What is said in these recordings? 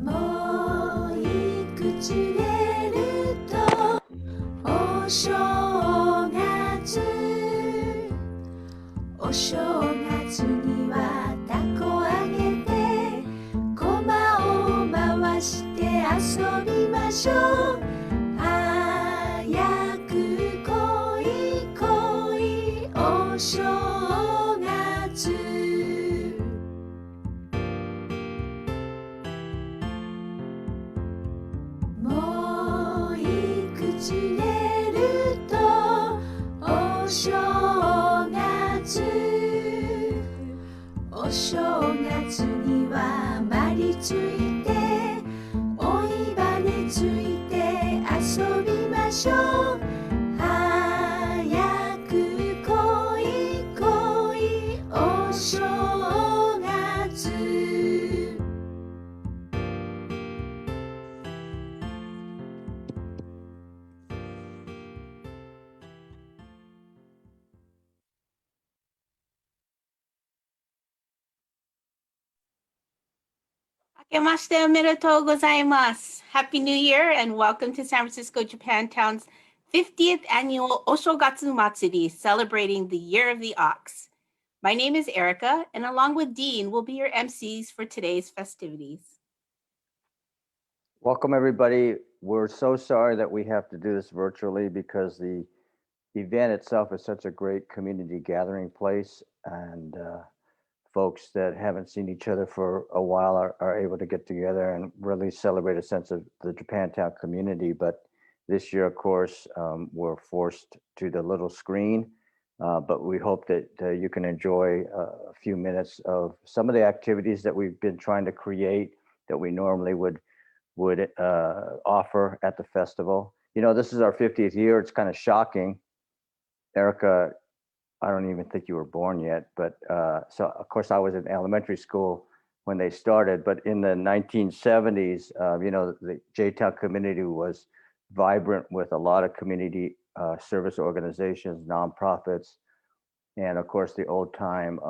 もういくつれるとお正月お正月にはたこあげてこまを回して遊びましょう早く来い来いお正月もういくつれるとお正月お正月にはまりついておいばねついて遊びましょう早く来い来いお正月明けましておめでとうございます。Happy New Year and welcome to San Francisco Japantown's 50th annual Oshogatsu Matsuri, celebrating the Year of the Ox. My name is Erica, and along with Dean, we'll be your MCs for today's festivities. Welcome, everybody. We're so sorry that we have to do this virtually because the event itself is such a great community gathering place, and folks that haven't seen each other for a while are able to get together and really celebrate a sense of the Japantown community. But this year, of course, we're forced to the little screen, but we hope that you can enjoy a few minutes of some of the activities that we've been trying to create that we normally would offer at the festival. You know, this is our 50th year. It's kind of shocking. Erica, I don't even think you were born yet, but so of course I was in elementary school when they started, but in the 1970s, you know, the J-Town community was vibrant with a lot of community service organizations, nonprofits, and of course the old time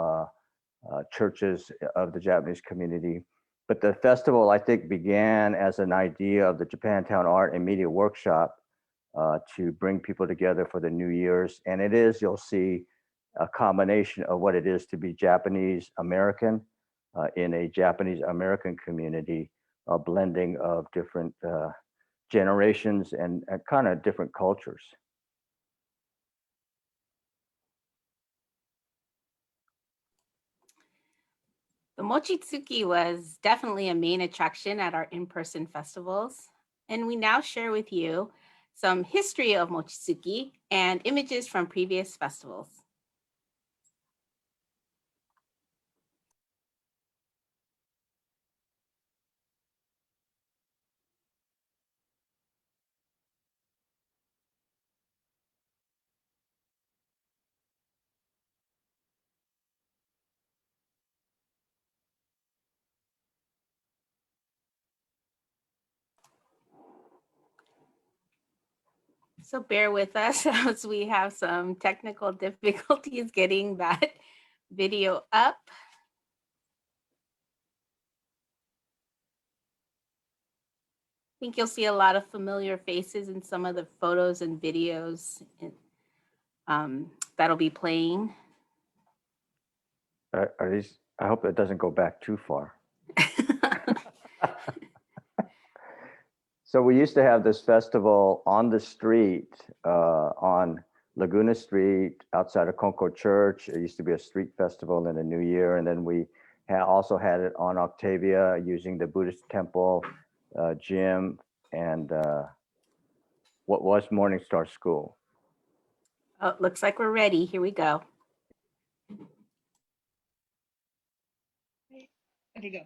churches of the Japanese community. But the festival, I think, began as an idea of the Japantown Art and Media Workshop to bring people together for the New Year's. And it is, you'll see, a combination of what it is to be Japanese American in a Japanese American community, a blending of different generations and kind of different cultures. The Mochitsuki was definitely a main attraction at our in-person festivals, and we now share with you some history of Mochitsuki and images from previous festivals. So bear with us as we have some technical difficulties getting that video up. I think you'll see a lot of familiar faces in some of the photos and videos that'll be playing. Are these? I hope it doesn't go back too far. So we used to have this festival on the street, on Laguna Street, outside of Concord Church. It used to be a street festival in the New Year, and then we also had it on Octavia using the Buddhist temple, gym, and what was Morningstar School. Oh, it looks like we're ready. Here we go. There you go.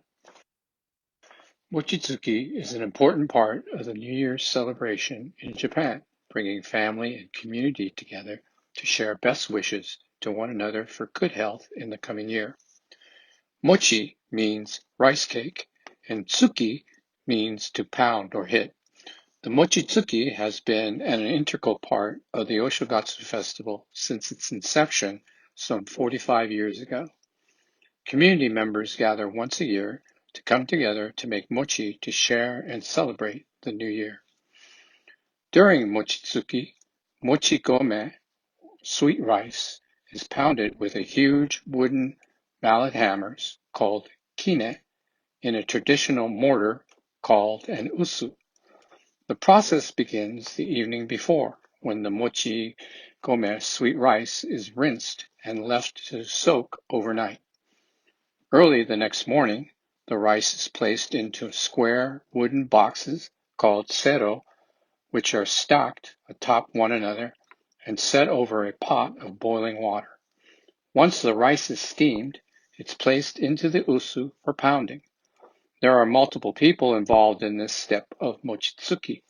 Mochitsuki is an important part of the New Year's celebration in Japan, bringing family and community together to share best wishes to one another for good health in the coming year. Mochi means rice cake, and tsuki means to pound or hit. The Mochitsuki has been an integral part of the Oshogatsu Festival since its inception some 45 years ago. Community members gather once a year to come together to make mochi to share and celebrate the new year. During Mochitsuki, mochi gome, sweet rice, is pounded with a huge wooden mallet hammers called kine in a traditional mortar called an usu. The process begins the evening before, when the mochi gome sweet rice is rinsed and left to soak overnight. Early the next morning, the rice is placed into square wooden boxes called sero, which are stacked atop one another and set over a pot of boiling water. Once the rice is steamed, it's placed into the usu for pounding. There are multiple people involved in this step of mochitsuki.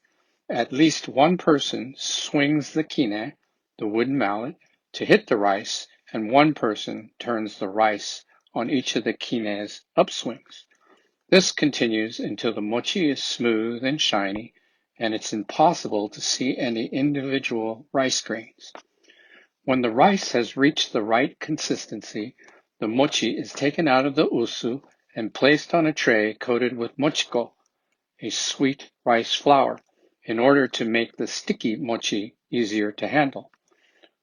At least one person swings the kine, the wooden mallet, to hit the rice, and one person turns the rice on each of the kine's upswings. This continues until the mochi is smooth and shiny, and it's impossible to see any individual rice grains. When the rice has reached the right consistency, the mochi is taken out of the usu and placed on a tray coated with mochiko, a sweet rice flour, in order to make the sticky mochi easier to handle.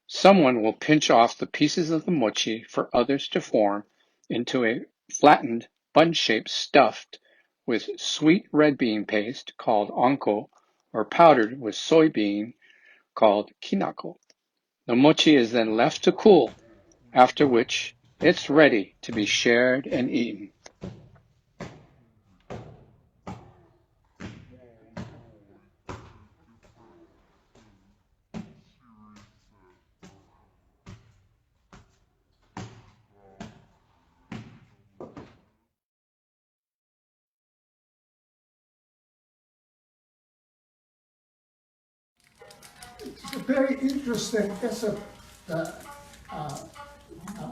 Someone will pinch off the pieces of the mochi for others to form into a flattened bun-shaped stuffed with sweet red bean paste called onko or powdered with soybean called kinako. The mochi is then left to cool, after which it's ready to be shared and eaten. It's very interesting. It's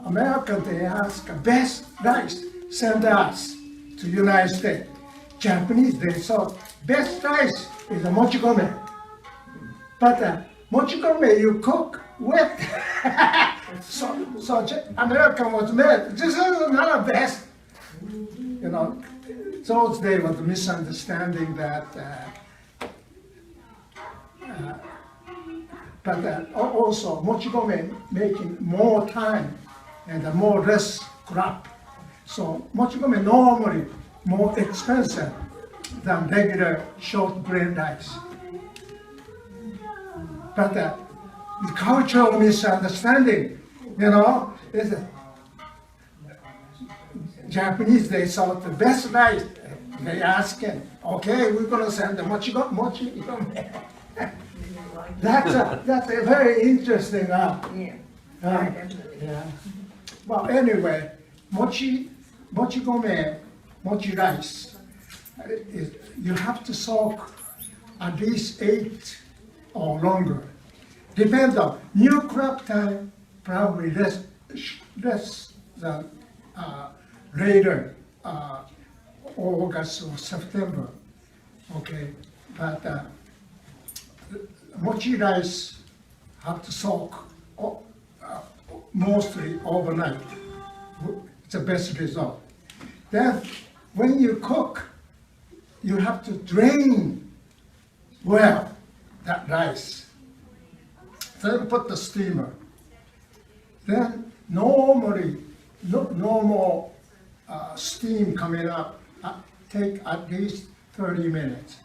America, they ask best rice, send us to United States. Japanese, they thought best rice is the mochigome. But mochigome you cook wet. so American was made. This is not the best. You know, those days was a misunderstanding that. But also mochigome making more time and more less crop. So mochigome normally more expensive than regular short grain rice. But the cultural misunderstanding, you know, is Japanese, they thought the best rice. They asking, okay, we're gonna send the mochigome. That's a very interesting. Yeah. Well, anyway, mochigome, mochi rice. You have to soak at least 8 or longer. Depends on new crop time, probably less than later, August or September. Okay, but. Mochi rice have to soak mostly overnight. It's the best result. Then when you cook, you have to drain well that rice. Then put the steamer. Then normally, normal steam coming up take at least 30 minutes.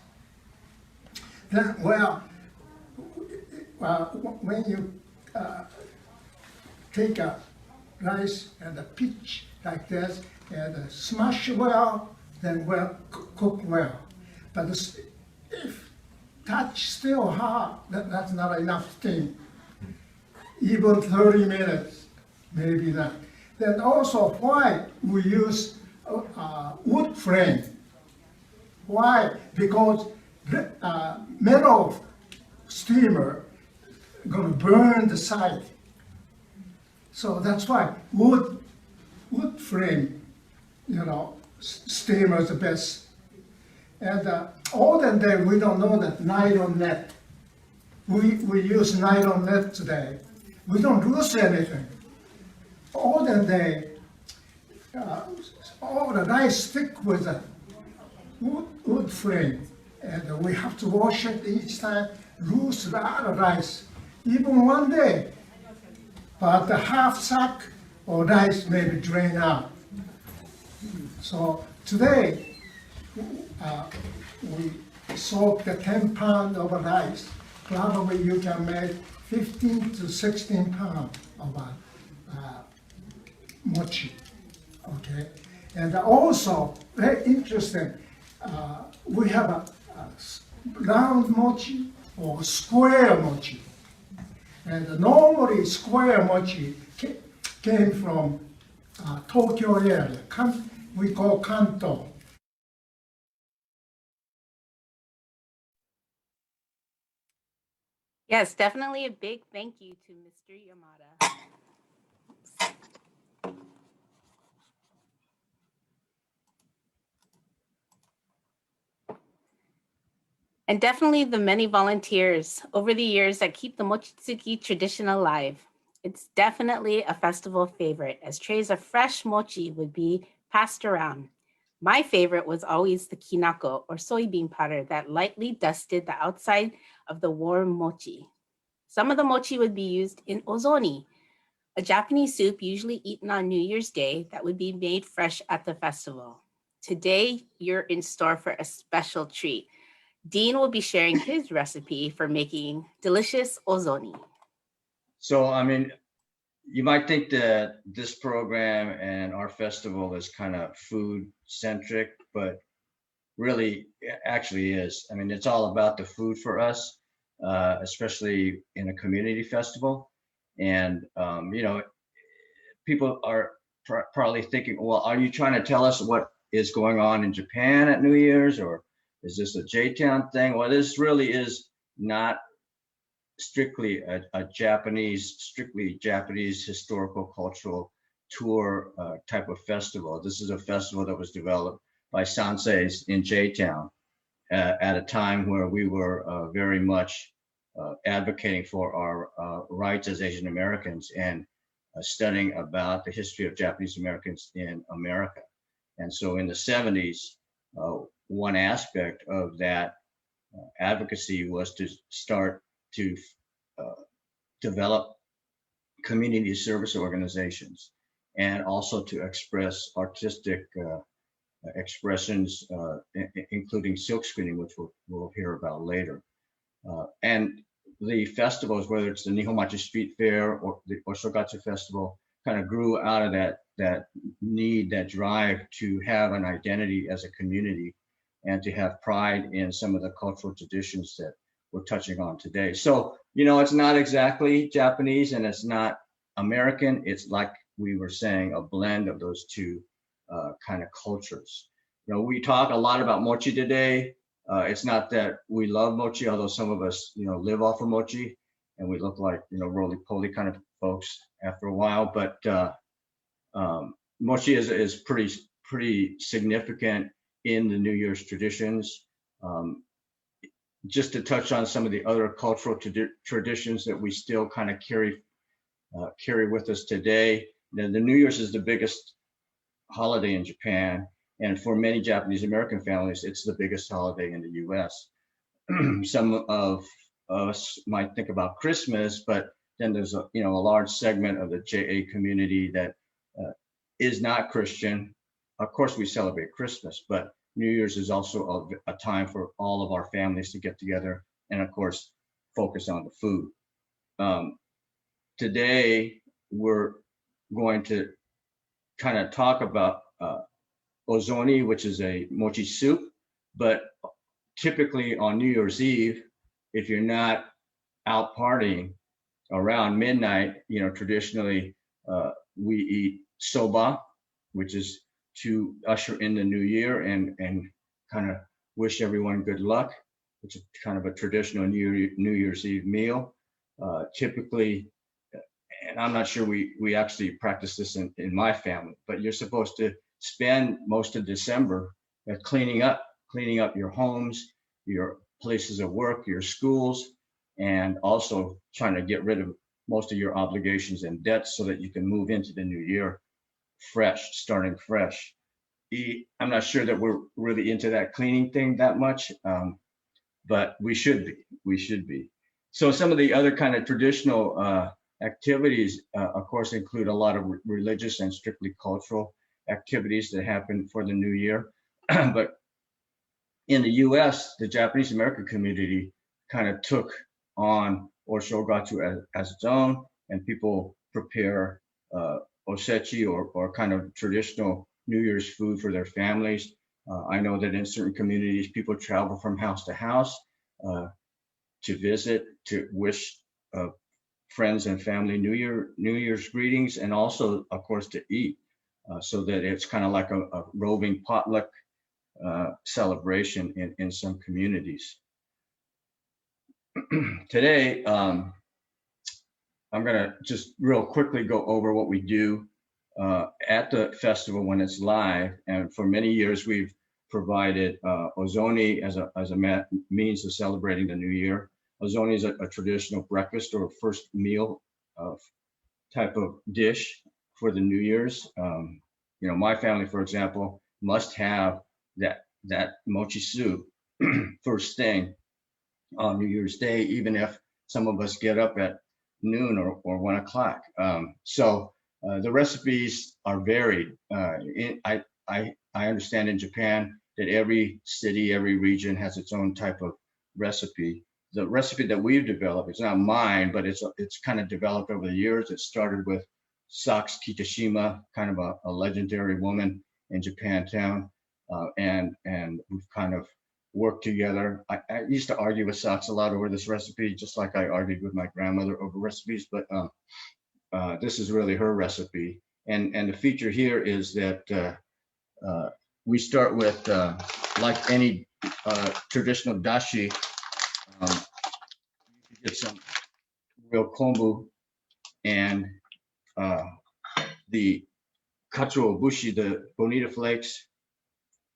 Then, when you take a rice and a pitch like this and smash well, then cook well. But if touch still hot, that's not enough steam. Even 30 minutes, maybe not. Then also why we use wood frame. Why? Because metal steamer gonna burn the side. So that's why wood frame, you know, steamer is the best. And olden day, we don't know that nylon net. We use nylon net today. We don't lose anything. Olden day, all the rice thick with a wood frame, and we have to wash it each time, lose a lot of rice. Even one day, about the half sack of rice may be drained out. So today, we soak the 10 pounds of rice. Probably you can make 15 to 16 pounds of mochi, okay? And also, very interesting, we have a round mochi or square mochi. And normally square mochi came from Tokyo area, we call Kanto. Yes, definitely a big thank you to Mr. Yamada. And definitely the many volunteers over the years that keep the mochitsuki tradition alive. It's definitely a festival favorite, as trays of fresh mochi would be passed around. My favorite was always the kinako, or soybean powder, that lightly dusted the outside of the warm mochi. Some of the mochi would be used in ozoni, a Japanese soup usually eaten on New Year's Day that would be made fresh at the festival. Today, you're in store for a special treat. Dean will be sharing his recipe for making delicious ozoni. So, I mean, you might think that this program and our festival is kind of food centric, but really it actually is. I mean, it's all about the food for us, especially in a community festival. And, people are probably thinking, well, are you trying to tell us what is going on in Japan at New Year's, or is this a J-Town thing? Well, this really is not strictly a strictly Japanese historical cultural tour type of festival. This is a festival that was developed by senseis in J-Town at a time where we were very much advocating for our rights as Asian Americans and studying about the history of Japanese Americans in America. And so in the 70s, one aspect of that advocacy was to start to develop community service organizations and also to express artistic expressions, including silk screening, which we'll hear about later. And the festivals, whether it's the Nihonmachi Street Fair or the Oshogatsu Festival, kind of grew out of that need, that drive to have an identity as a community and to have pride in some of the cultural traditions that we're touching on today. So, it's not exactly Japanese and it's not American. It's like we were saying, a blend of those two kind of cultures. We talk a lot about mochi today. It's not that we love mochi, although some of us, live off of mochi and we look like, roly-poly kind of folks after a while. But mochi is pretty significant in the New Year's traditions. Just to touch on some of the other cultural traditions that we still kind of carry with us today. The New Year's is the biggest holiday in Japan, and for many Japanese American families, it's the biggest holiday in the U.S. Some of us might think about Christmas, but then there's a large segment of the JA community that is not Christian. Of course, we celebrate Christmas, but New Year's is also a time for all of our families to get together and, of course, focus on the food. Today, we're going to kind of talk about ozoni, which is a mochi soup, but typically on New Year's Eve, if you're not out partying around midnight, traditionally we eat soba, which is to usher in the new year and kind of wish everyone good luck. It's kind of a traditional New Year's Eve meal. Typically, and I'm not sure we actually practice this in my family, but you're supposed to spend most of December cleaning up your homes, your places of work, your schools, and also trying to get rid of most of your obligations and debts so that you can move into the new year starting fresh. eat. I'm not sure that we're really into that cleaning thing that much, but we should be. We should be. So some of the other kind of traditional activities, of course, include a lot of religious and strictly cultural activities that happen for the new year. But in the U.S., the Japanese American community kind of took on Oshogatsu as its own, and people prepare osechi or kind of traditional New Year's food for their families. I know that in certain communities, people travel from house to house to visit, to wish friends and family New Year's greetings, and also, of course, to eat, so that it's kind of like a roving potluck celebration in some communities. Today, I'm gonna just real quickly go over what we do at the festival when it's live. And for many years, we've provided ozoni as a means of celebrating the new year. Ozoni is a traditional breakfast or first meal type of dish for the New Year's. You know, my family, for example, must have that mochi soup first thing on New Year's Day, even if some of us get up at noon or 1 o'clock. So the recipes are varied. I understand in Japan that every city, every region has its own type of recipe. The recipe that we've developed, it's not mine, but it's kind of developed over the years. It started with Sachs Kitashima, kind of a legendary woman in Japantown. And we've kind of worked together. I used to argue with Sachs a lot over this recipe, just like I argued with my grandmother over recipes, but this is really her recipe. And the feature here is that we start with, like any traditional dashi, you get some real kombu and the katsuobushi, the bonita flakes,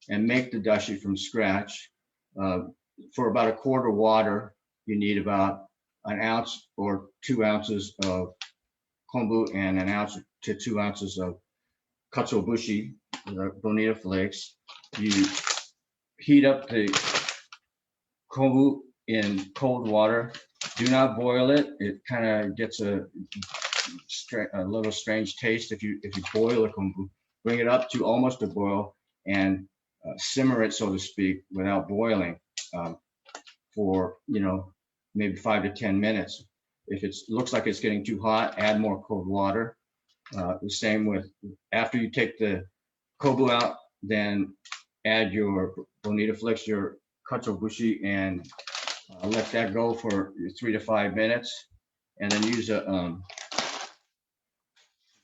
and make the dashi from scratch. For about a quart of water, you need about an ounce or 2 ounces of kombu and an ounce to 2 ounces of katsuobushi, the bonita flakes. You heat up the kombu in cold water. Do not boil it. It kind of gets a little strange taste if you boil a kombu. Bring it up to almost a boil and simmer it, so to speak, without boiling for, you know, maybe 5 to 10 minutes. If it looks like it's getting too hot, add more cold water. The same with, after you take the kombu out, then add your bonita flakes, your katsuobushi, and let that go for 3 to 5 minutes, and then use a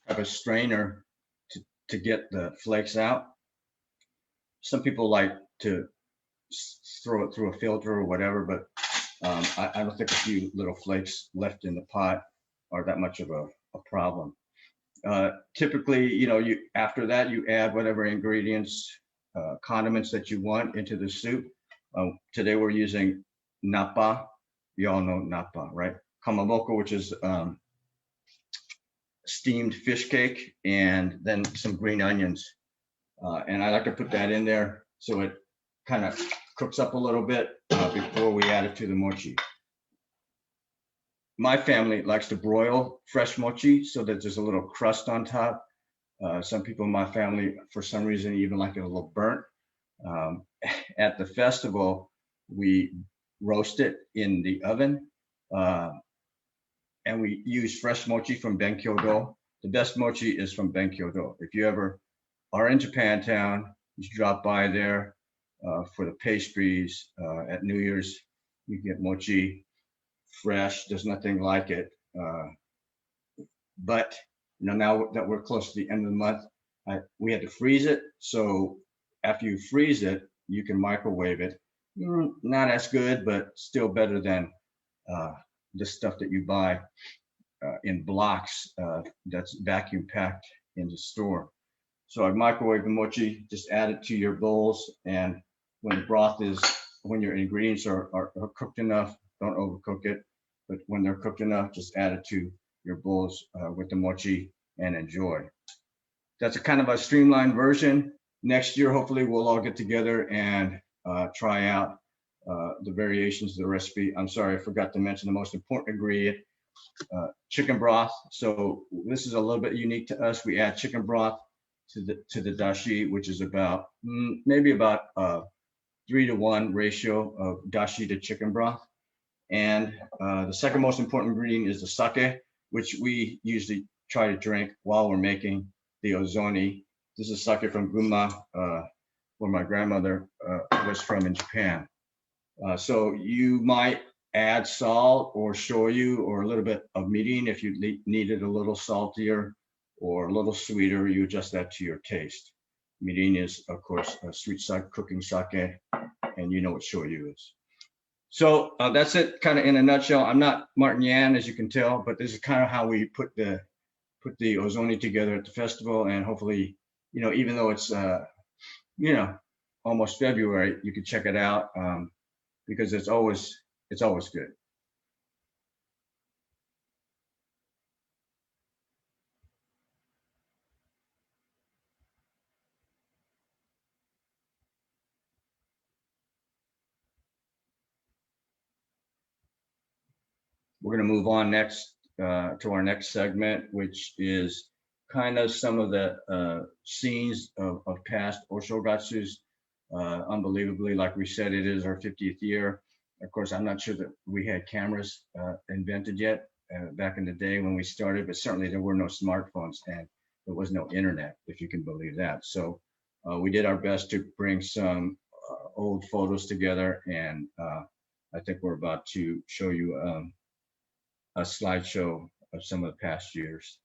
type of strainer to get the flakes out. Some people like to throw it through a filter or whatever, but I don't think a few little flakes left in the pot are that much of a problem. Typically, you know, after that, you add whatever ingredients, condiments that you want into the soup. Today we're using nappa. You all know nappa, right? Kamaboko, which is steamed fish cake, and then some green onions. And I like to put that in there so it kind of cooks up a little bit before we add it to the mochi. My family likes to broil fresh mochi so that there's a little crust on top. Some people in my family, for some reason, even like it a little burnt. At the festival, we roast it in the oven, and we use fresh mochi from Benkyo-do. The best mochi is from Benkyo-do. If you ever are in Japantown, you should drop by there for the pastries. At New Year's, you get mochi fresh. There's nothing like it. But you know, now that we're close to the end of the month, we had to freeze it. So after you freeze it, you can microwave it. Not as good, but still better than the stuff that you buy in blocks that's vacuum packed in the store. So I microwave the mochi, just add it to your bowls, and when the broth is, when your ingredients are cooked enough, don't overcook it, but when they're cooked enough, just add it to your bowls with the mochi and enjoy. That's a kind of a streamlined version next year, hopefully we'll all get together and try out the variations of the recipe. I'm sorry, I forgot to mention the most important ingredient, chicken broth. So this is a little bit unique to us. We add chicken broth to the dashi, which is about maybe about 3-to-1 ratio of dashi to chicken broth. And the second most important ingredient is the sake, which we usually try to drink while we're making the ozoni. This is sake from Gunma, where my grandmother was from in Japan. So you might add salt or shoyu or a little bit of mirin if you need it a little saltier or a little sweeter. You adjust that to your taste. Mirin is, of course, a sweet cooking sake, and you know what shoyu is. So that's it, kind of in a nutshell. I'm not Martin Yan, as you can tell, but this is kind of how we put the ozoni together at the festival, and hopefully, you know, even though it's you know, almost February, you can check it out because it's always good. We're going to move on next to our next segment, which is kind of some of the scenes of past Oshogatsus. Unbelievably, like we said, it is our 50th year. Of course, I'm not sure that we had cameras invented yet back in the day when we started, but certainly there were no smartphones and there was no internet, if you can believe that. So we did our best to bring some old photos together, and I think we're about to show you a slideshow of some of the past years.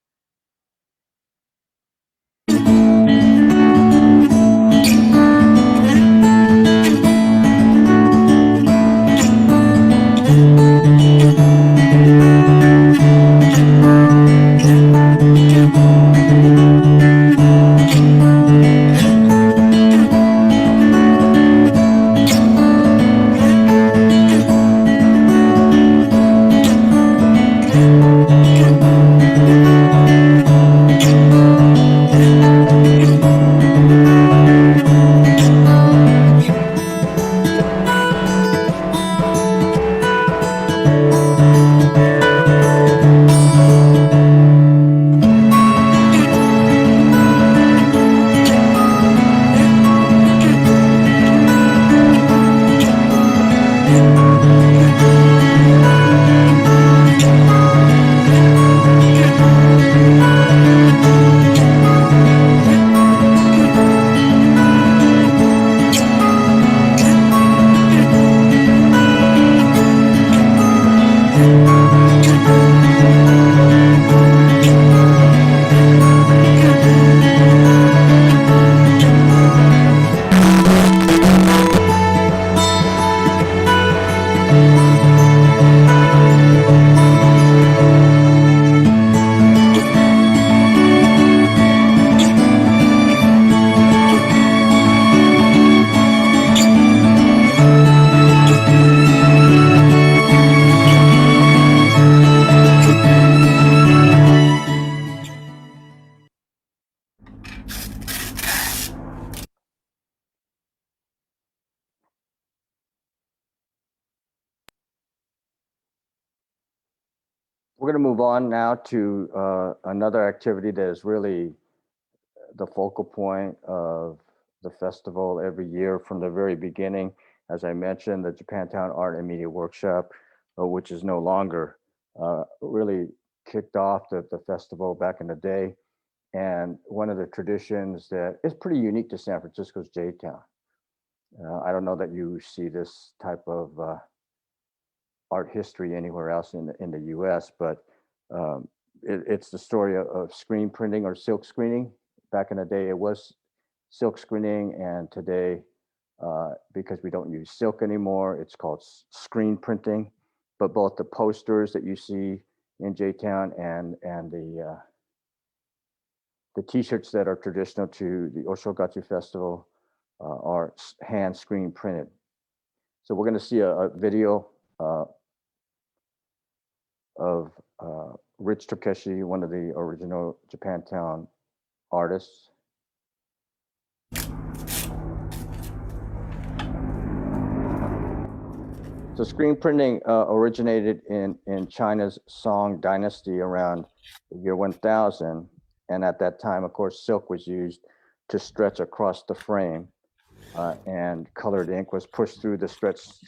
We're going to move on now to another activity that is really the focal point of the festival every year from the very beginning. As I mentioned, the Japantown Art and Media Workshop, which is no longer, really kicked off the festival back in the day. And one of the traditions that is pretty unique to San Francisco's J-Town. I don't know that you see this type of art history anywhere else in the US, but it's the story of screen printing or silk screening. Back in the day, it was silk screening, and today, because we don't use silk anymore, it's called screen printing. But both the posters that you see in J-Town and the T-shirts that are traditional to the Oshogatsu Festival are hand screen printed. So we're going to see a video of Rich Takeshi, one of the original Japantown artists. So screen printing originated in China's Song Dynasty around the year 1000. And at that time, of course, silk was used to stretch across the frame, and colored ink was pushed through the stretched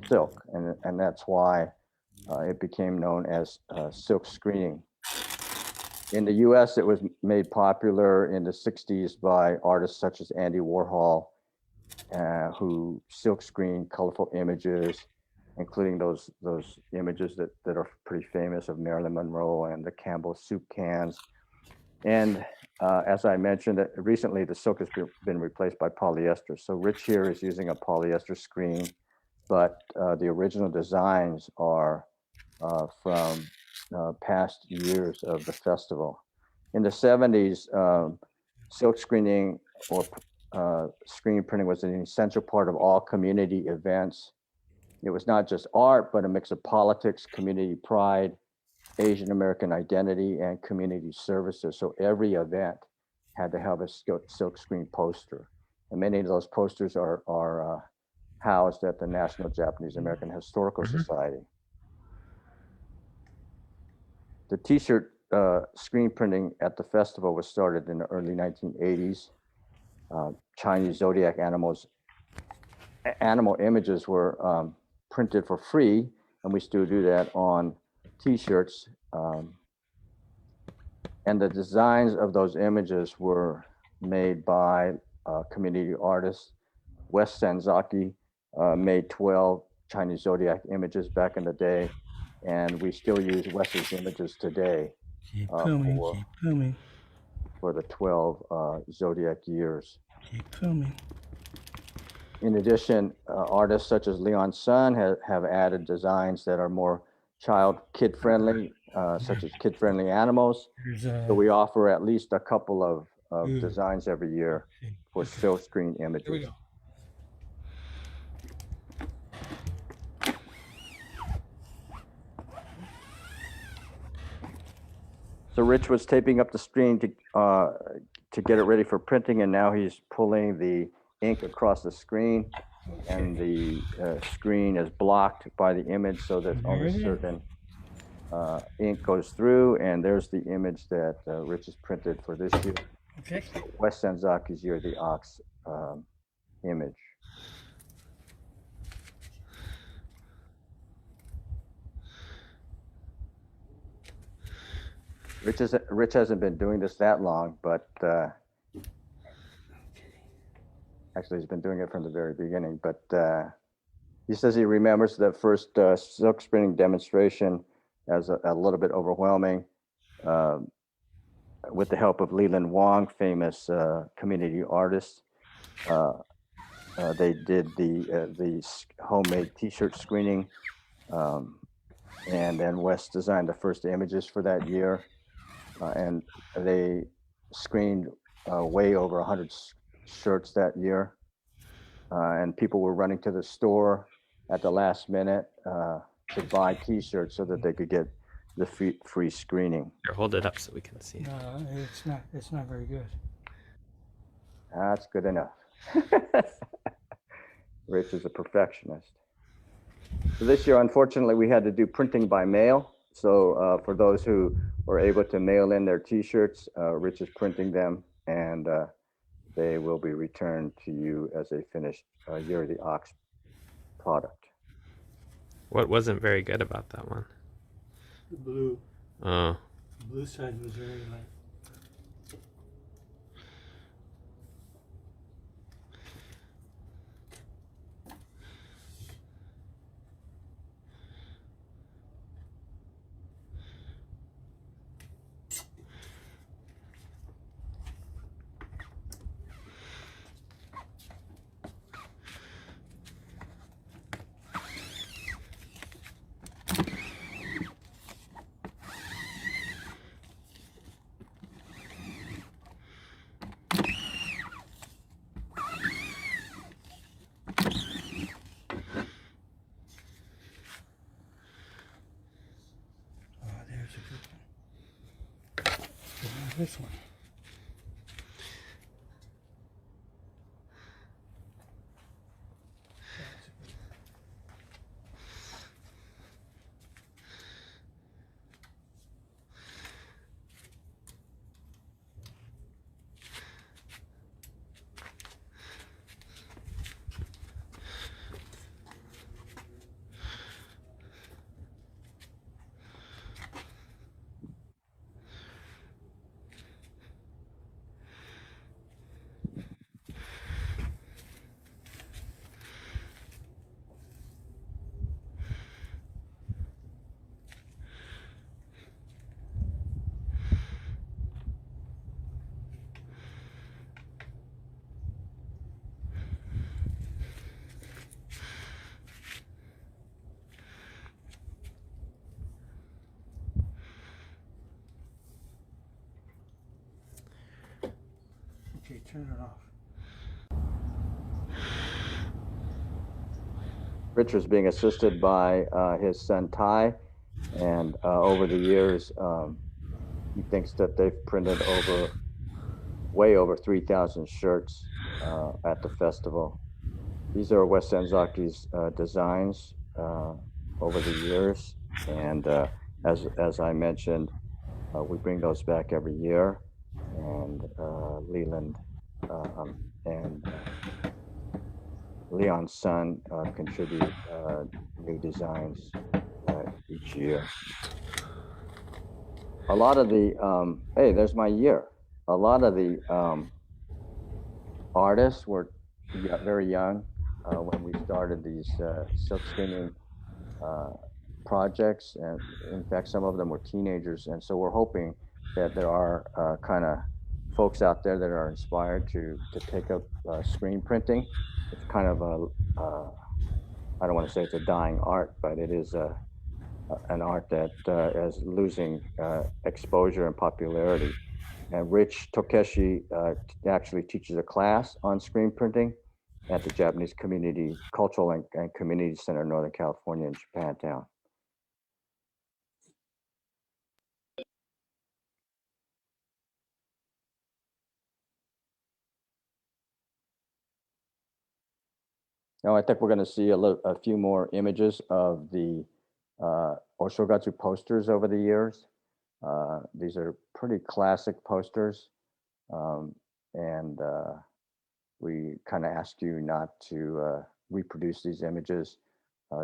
silk. And that's why it became known as silk screening. In the US, it was made popular in the 60s by artists such as Andy Warhol, who silk screened colorful images, including those images that are pretty famous of Marilyn Monroe and the Campbell soup cans. And as I mentioned, recently the silk has been replaced by polyester. So Rich here is using a polyester screen, but the original designs are from past years of the festival. In the 70s, silk screening or screen printing was an essential part of all community events. It was not just art, but a mix of politics, community pride, Asian American identity, and community services. So every event had to have a silk screen poster. And many of those posters are housed at the National Japanese American Historical Society. The t-shirt screen printing at the festival was started in the early 1980s. Chinese zodiac animal images were printed for free, and we still do that on t-shirts. And the designs of those images were made by community artists. Wes Sanzaki made 12 Chinese zodiac images back in the day, and we still use Wes's images today for the 12 zodiac years. Keep filming. In addition, artists such as Leon Sun have added designs that are more kid-friendly, such as kid-friendly animals. So we offer at least a couple of designs every year for silk screen images. Here we go. So Rich was taping up the screen to get it ready for printing, and now he's pulling the ink across the screen, and the screen is blocked by the image so that only certain ink goes through, and there's the image that Rich has printed for this year. Okay. Wes Sanzaki's Year of the Ox image. Rich hasn't been doing this that long, but actually he's been doing it from the very beginning. But he says he remembers the first silk screening demonstration as a little bit overwhelming. With the help of Leland Wong, famous community artist, they did the homemade T-shirt screening, and then Wes designed the first images for that year. And they screened way over 100 shirts that year. And people were running to the store at the last minute to buy T-shirts so that they could get the free screening. Here, hold it up so we can see. No, it's not very good. That's good enough. Rich is a perfectionist. So this year, unfortunately, we had to do printing by mail. So for those who were able to mail in their T-shirts, Rich is printing them, and they will be returned to you as a finished Year of the Ox product. What wasn't very good about that one? The blue. Oh. The blue side was very light. This one. turn it off. Richard's being assisted by his son Ty, and over the years, he thinks that they've printed way over 3,000 shirts at the festival. These are Wes Senzaki's designs over the years, and as I mentioned, we bring those back every year, and Leland and Leon's son contribute new designs each year. A lot of the, hey, there's my year. A lot of the artists were very young when we started these silk screening projects. And in fact, some of them were teenagers. And so we're hoping that there are kind of folks out there that are inspired to take up screen printing. It's kind of I don't want to say it's a dying art, but it is an art that is losing exposure and popularity. And Rich Tokeshi actually teaches a class on screen printing at the Japanese Community Cultural and Community Center in Northern California in Japantown. Now I think we're going to see a few more images of the Oshogatsu posters over the years. These are pretty classic posters, and we kind of ask you not to reproduce these images.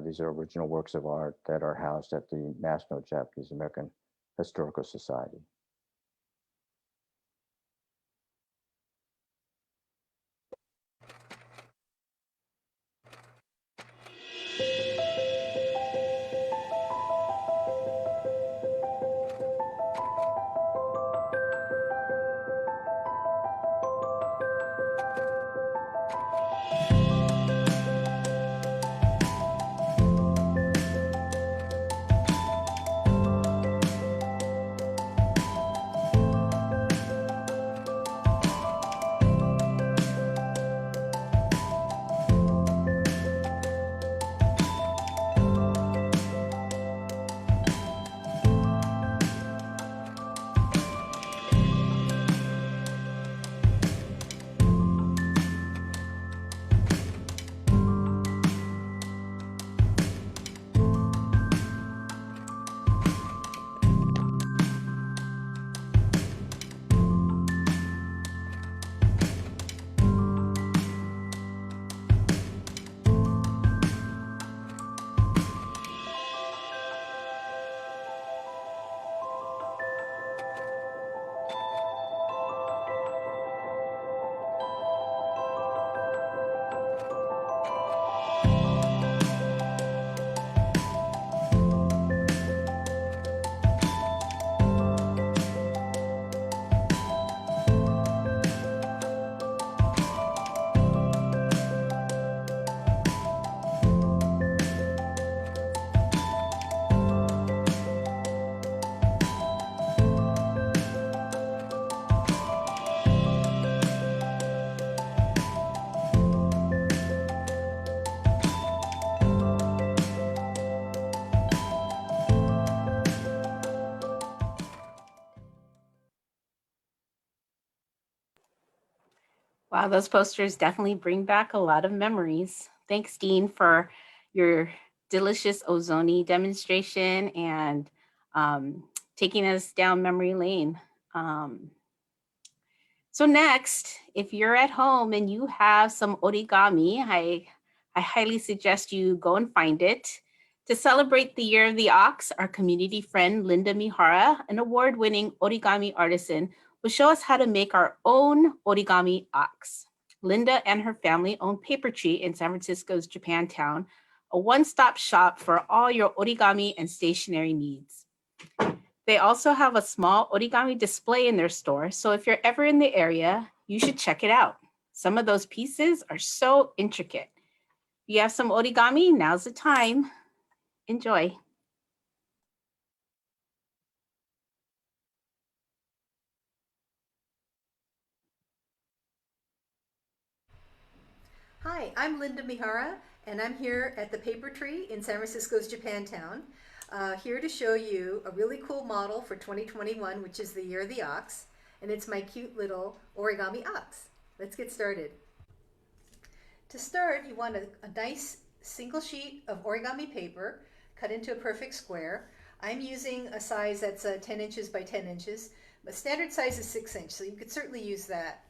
These are original works of art that are housed at the National Japanese American Historical Society. Wow, those posters definitely bring back a lot of memories. Thanks, Dean, for your delicious ozoni demonstration and taking us down memory lane. So next, if you're at home and you have some origami, I highly suggest you go and find it. To celebrate the Year of the Ox, our community friend, Linda Mihara, an award-winning origami artisan, will show us how to make our own origami ox. Linda and her family own Paper Tree in San Francisco's Japantown, a one-stop shop for all your origami and stationery needs. They also have a small origami display in their store, so if you're ever in the area, you should check it out. Some of those pieces are so intricate. If you have some origami, now's the time. Enjoy. Hi, I'm Linda Mihara, and I'm here at the Paper Tree in San Francisco's Japantown, here to show you a really cool model for 2021, which is the Year of the Ox, and it's my cute little origami ox. Let's get started. To start, you want a nice single sheet of origami paper cut into a perfect square. I'm using a size that's 10 inches by 10 inches, but standard size is 6 inch, so you could certainly use that.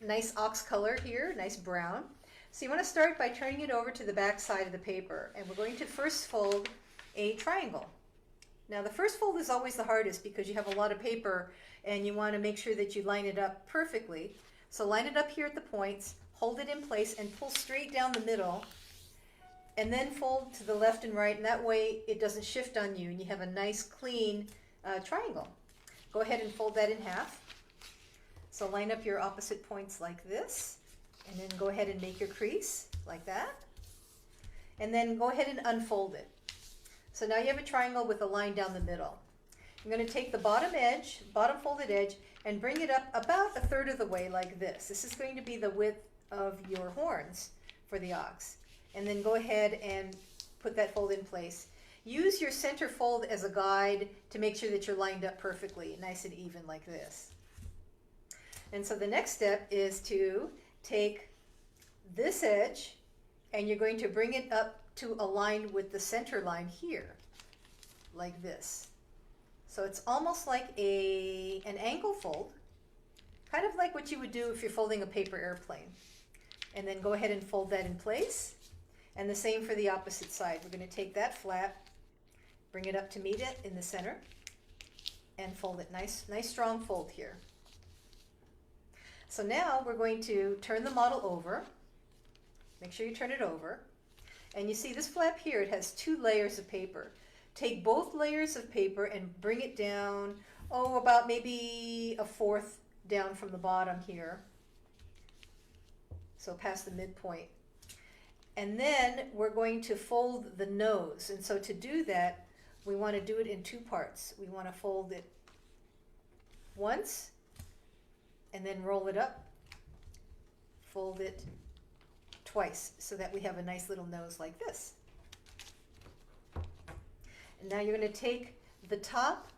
Nice ox color here, nice brown. So you want to start by turning it over to the back side of the paper, and we're going to first fold a triangle. Now the first fold is always the hardest because you have a lot of paper and you want to make sure that you line it up perfectly. So line it up here at the points, hold it in place and pull straight down the middle, and then fold to the left and right, and that way it doesn't shift on you and you have a nice clean triangle. Go ahead and fold that in half. So line up your opposite points like this, and then go ahead and make your crease like that. And then go ahead and unfold it. So now you have a triangle with a line down the middle. I'm going to take the bottom edge, bottom folded edge, and bring it up about a third of the way like this. This is going to be the width of your horns for the ox. And then go ahead and put that fold in place. Use your center fold as a guide to make sure that you're lined up perfectly, nice and even like this. And so the next step is to take this edge and you're going to bring it up to align with the center line here, like this. So it's almost like an angle fold, kind of like what you would do if you're folding a paper airplane. And then go ahead and fold that in place. And the same for the opposite side. We're going to take that flap, bring it up to meet it in the center, and fold it. Nice strong fold here. So now we're going to turn the model over. Make sure you turn it over. And you see this flap here, it has 2 layers of paper. Take both layers of paper and bring it down, about maybe a fourth down from the bottom here. So past the midpoint. And then we're going to fold the nose. And so to do that, we want to do it in 2 parts. We want to fold it once, and then roll it up, fold it twice so that we have a nice little nose like this. And now you're going to take the top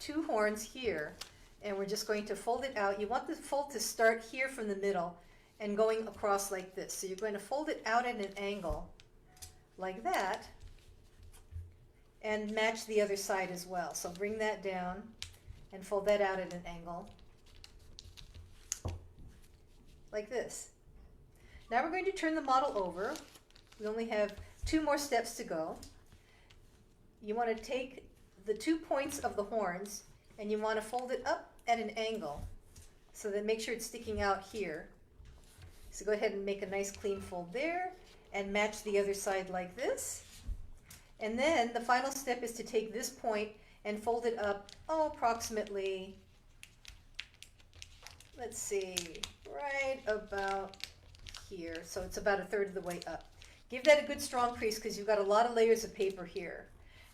2 horns here and we're just going to fold it out. You want the fold to start here from the middle and going across like this. So you're going to fold it out at an angle like that and match the other side as well. So bring that down and fold that out at an angle like this. Now we're going to turn the model over. We only have 2 more steps to go. You want to take the 2 points of the horns and you want to fold it up at an angle so that make sure it's sticking out here. So go ahead and make a nice clean fold there and match the other side like this. And then the final step is to take this point and fold it up, approximately, let's see, right about here. So it's about a third of the way up. Give that a good strong crease because you've got a lot of layers of paper here.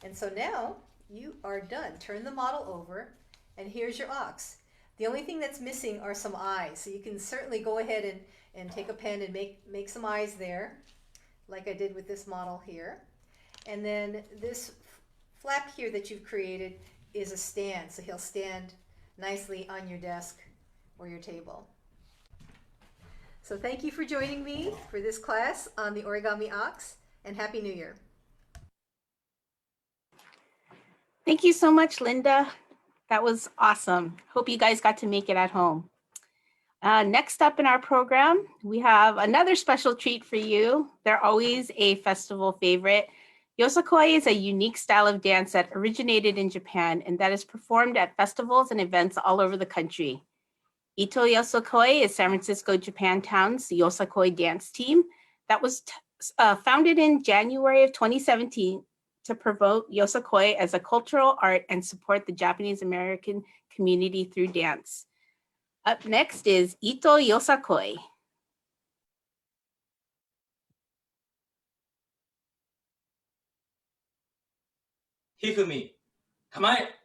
And so now you are done. Turn the model over and here's your ox. The only thing that's missing are some eyes. So you can certainly go ahead and take a pen and make some eyes there, like I did with this model here. And then this flap here that you've created is a stand. So he'll stand nicely on your desk or your table. So thank you for joining me for this class on the origami ox, and Happy New Year. Thank you so much, Linda. That was awesome. Hope you guys got to make it at home. Next up in our program, we have another special treat for you. They're always a festival favorite. Yosakoi is a unique style of dance that originated in Japan and that is performed at festivals and events all over the country. Ito Yosakoi is San Francisco Japantown's Yosakoi dance team that was founded in January of 2017 to promote Yosakoi as a cultural art and support the Japanese American community through dance. Up next is Ito Yosakoi. Hifumi, 構え。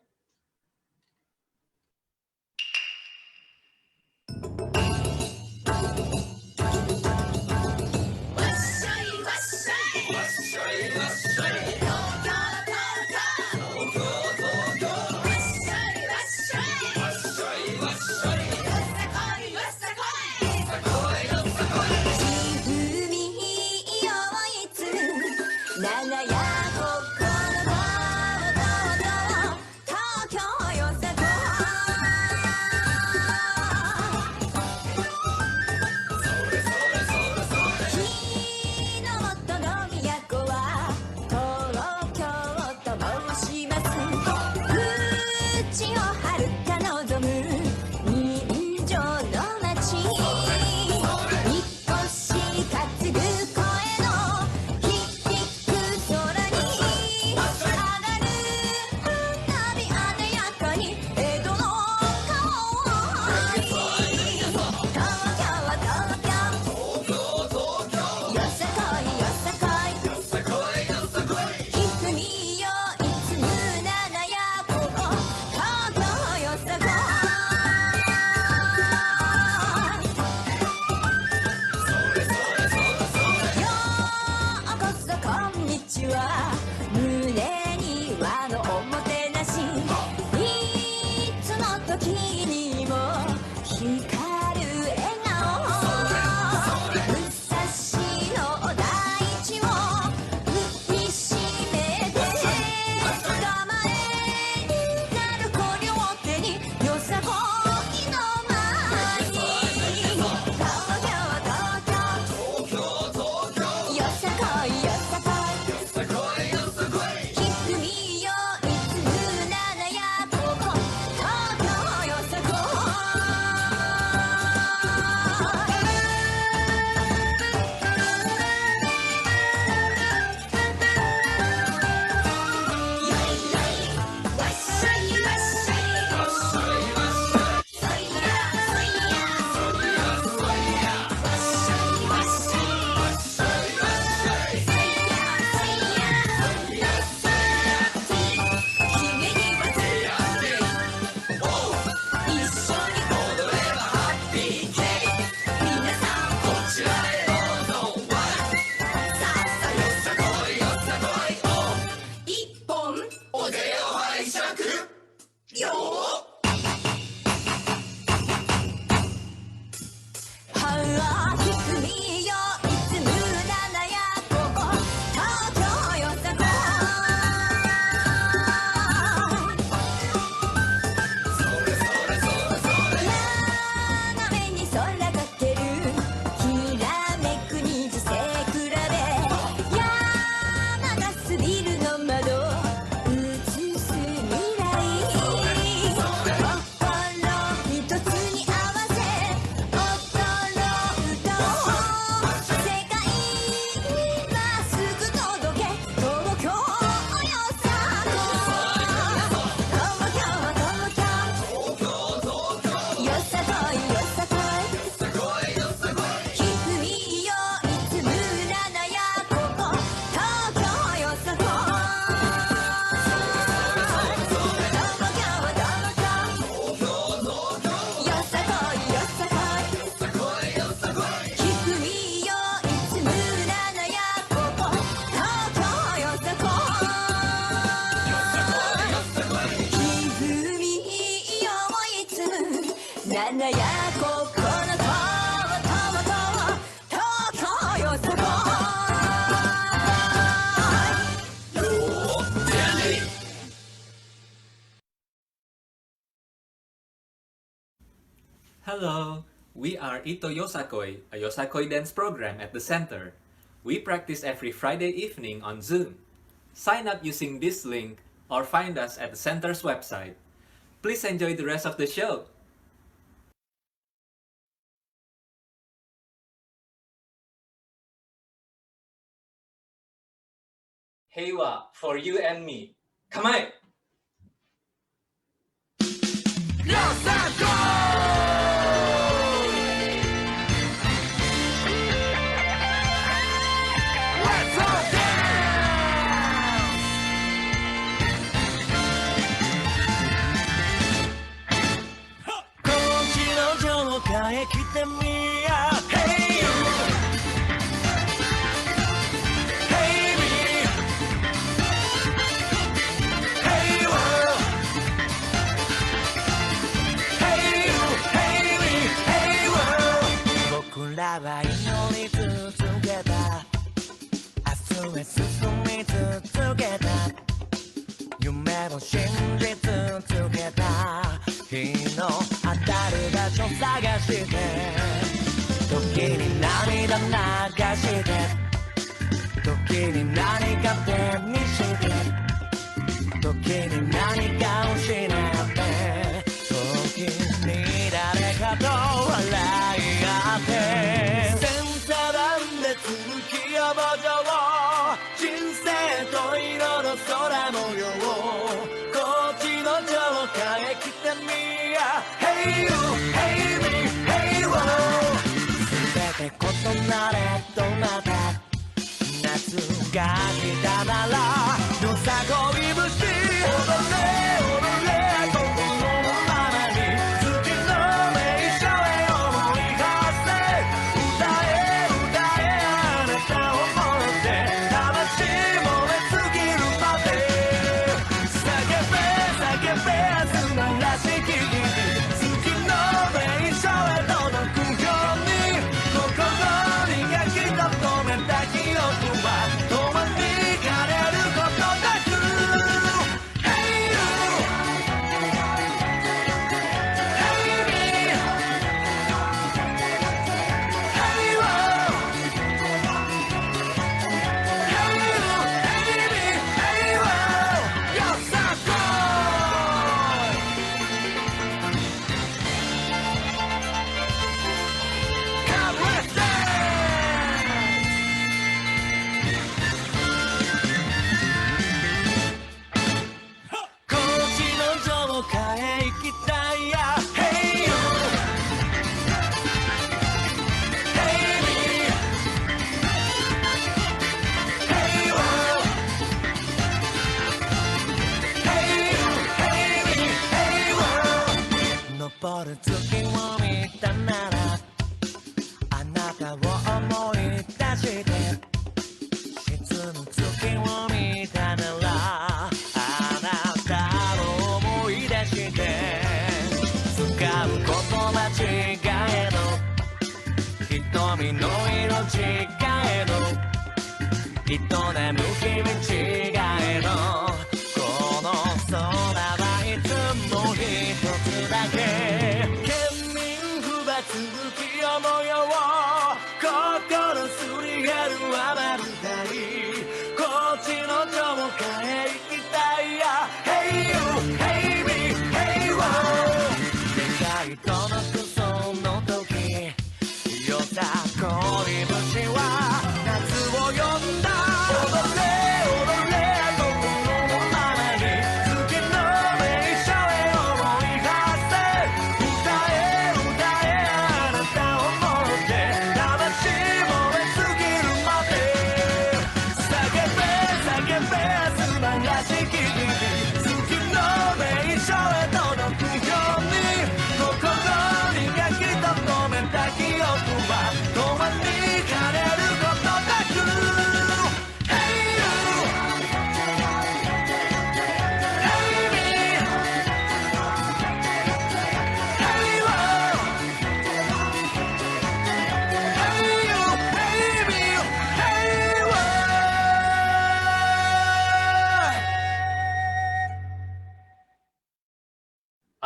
花やココナットトマト東京よそこ Hello, we are Ito Yosakoi, a Yosakoi dance program at the center. We practice every Friday evening on Zoom. Sign up using this link or find us at the center's website. Please enjoy the rest of the show. Heiwa for you and me. Kamae! Yo,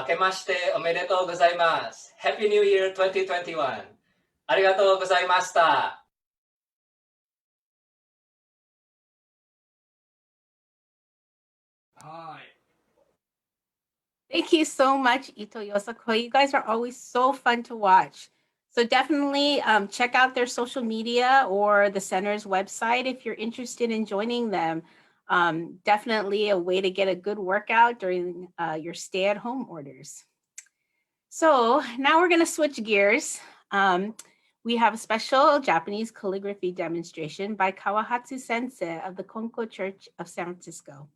けましておめでとうございます。Happy New Year 2021。ありがとうございました。Thank you so much, Ito Yosakoi. You guys are always so fun to watch. So definitely check out their social media or the center's website if you're interested in joining them. Definitely a way to get a good workout during your stay-at-home orders. So now we're going to switch gears. We have a special Japanese calligraphy demonstration by Kawahatsu Sensei of the Konko Church of San Francisco.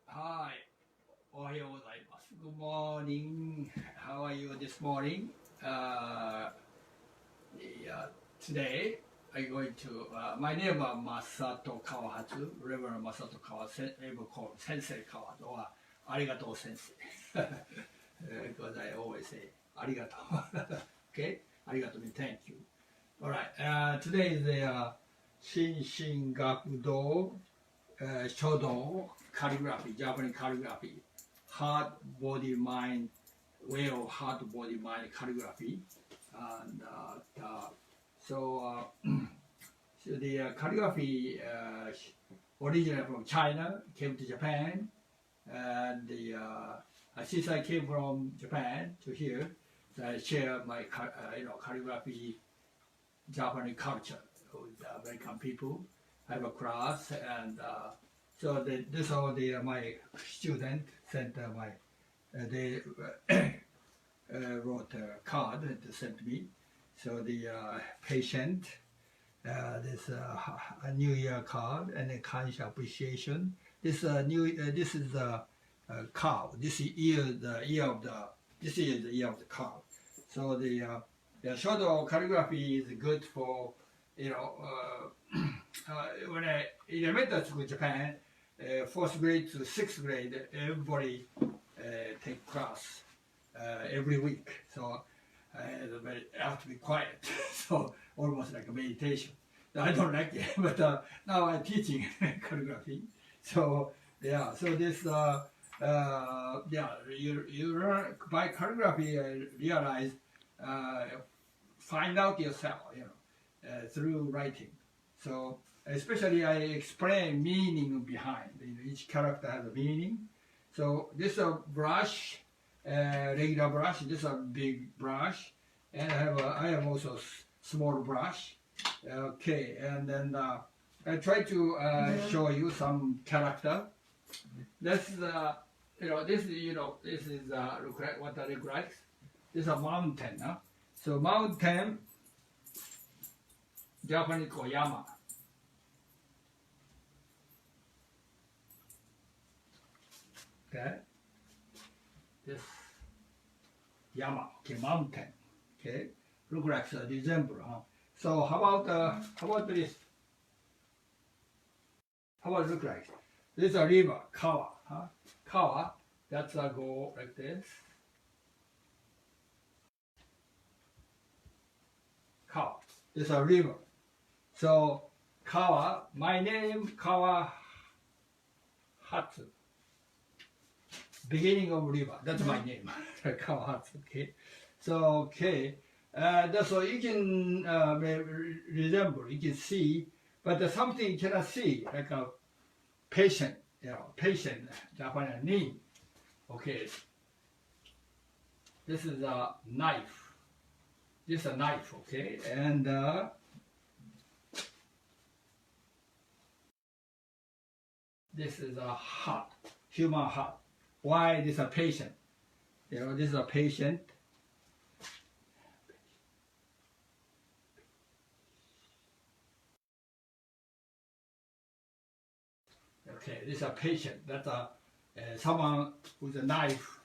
Hi, Ohayou gozaimasu. Good morning. How are you this morning? Today I'm going to. My name is Masato Kawahatsu, Reverend Masato Kawahatsu, able called Sensei Kawahatsu or Arigato Sensei, because I always say Arigato. Okay, Arigato means thank you. All right. Today is the Shinshin Gakudo Shodo calligraphy, Japanese calligraphy, heart, body, mind, way of heart, body, mind calligraphy. And so the calligraphy originally from China, came to Japan, and since I came from Japan to here, so I share my calligraphy Japanese culture with American people. I have a class, and so this all my student sent they wrote a card to send me. So the patient, this a New Year card and a kansha appreciation. This this is the cow. This year the year of the cow. So the shodo calligraphy is good for when I in elementary school Japan, 4th grade to 6th grade, everybody take class every week. So I have to be quiet. So almost like a meditation. I don't like it, but now I'm teaching calligraphy. So yeah, so this you learn by calligraphy. Realize find out yourself, through writing. So especially I explain meaning behind. Each character has a meaning. So this is a brush, regular brush. This is a big brush, and I have also small brush. Okay, and then I try to show you some character. This is this is what I look like. This is a mountain. So mountain, Japanese called yama. Okay, this yama, okay, mountain. Okay, look like December, huh? So how about this? How about it look like? This is a river, kawa, huh? Kawa, that's a go like this. Kawa, this is a river. So Kawa, my name Kawahatsu. Beginning of river, that's my name, Kawahatsu. Okay, so okay, so you can resemble, you can see, but something you cannot see, like a patient, patient Japanese knee. Okay, this is a knife. This is a knife, okay, and this is a heart, human heart. Why this is a patient? This is a patient. Okay, this is a patient. That's someone with a knife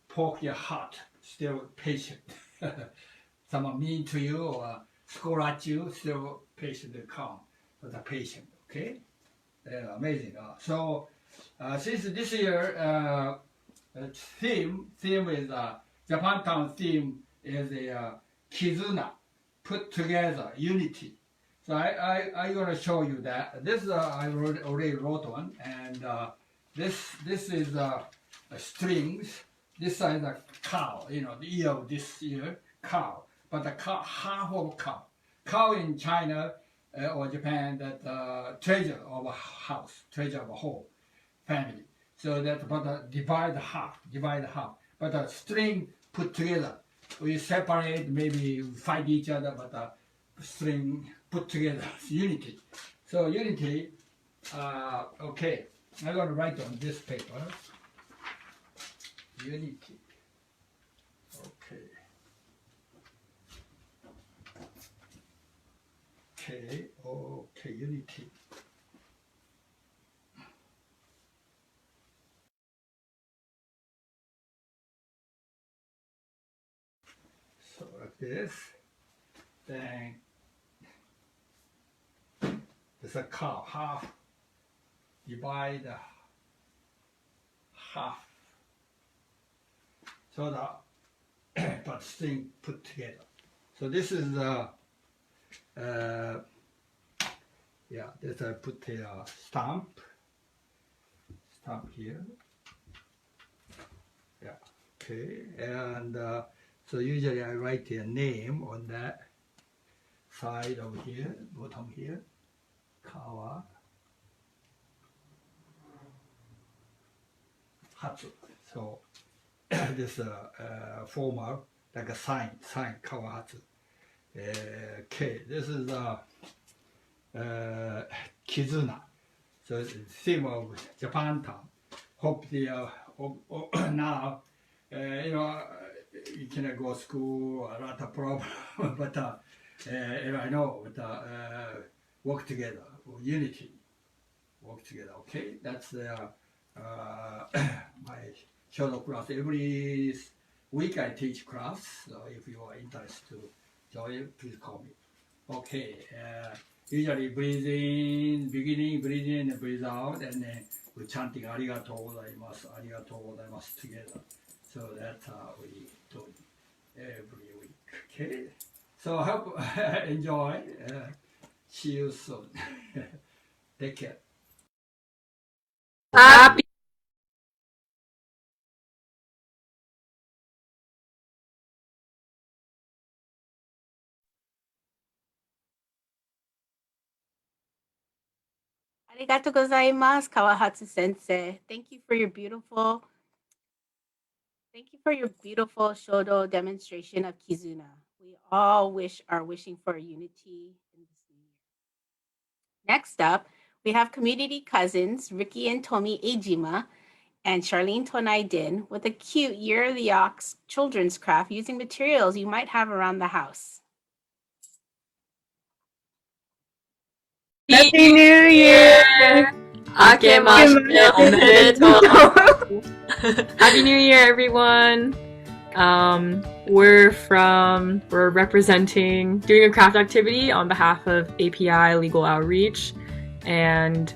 poke your heart. Still patient. Someone mean to you or score at you. Still patient and calm. That's a patient. Okay, amazing. So since this year theme is Japantown theme is a Kizuna, put together, unity. So I'm gonna show you that. This I already wrote one, and this is strings. This is a cow. You know, the ear of this ear cow, but the cow, half of cow. Cow in China or Japan, that treasure of a house, treasure of a whole family. So that, but divide half. But the string put together. We separate, maybe fight each other, but the string put together, unity. So unity, okay. I'm gonna write on this paper. Unity. Okay. Okay, unity. So like this, then there's a cow, half, divide half. So the but string put together. So this is the yeah, this I put a stamp here. Yeah, okay, and so usually I write a name on that side over here, bottom here, Kawa Hatsu. So this formal, like a sign, Kawahatsu. Okay, this is Kizuna. So it's the theme of Japantown. Hope the now you know you cannot go to school, a lot of problem, but I know, but work together, unity, work together. Okay, that's the my short class. Every week I teach class. So if you are interested to join, please call me. Okay, usually breathe in, beginning, breathe in and breathe out, and then we're chanting arigatou gozaimasu together. So that's how we do it every week. Okay, so I hope enjoy. See you soon. Take care. Happy Arigatou gozaimasu, Kawahatsu Sensei. Thank you for your beautiful shodo demonstration of Kizuna. We all are wishing for unity in this new year. Next up, we have community cousins Ricky and Tomi Ejima and Charlene Tonai Din with a cute Year of the Ox children's craft using materials you might have around the house. Happy New Year! Akemashite omedetou! Happy New Year, everyone! We're representing, doing a craft activity on behalf of API Legal Outreach, and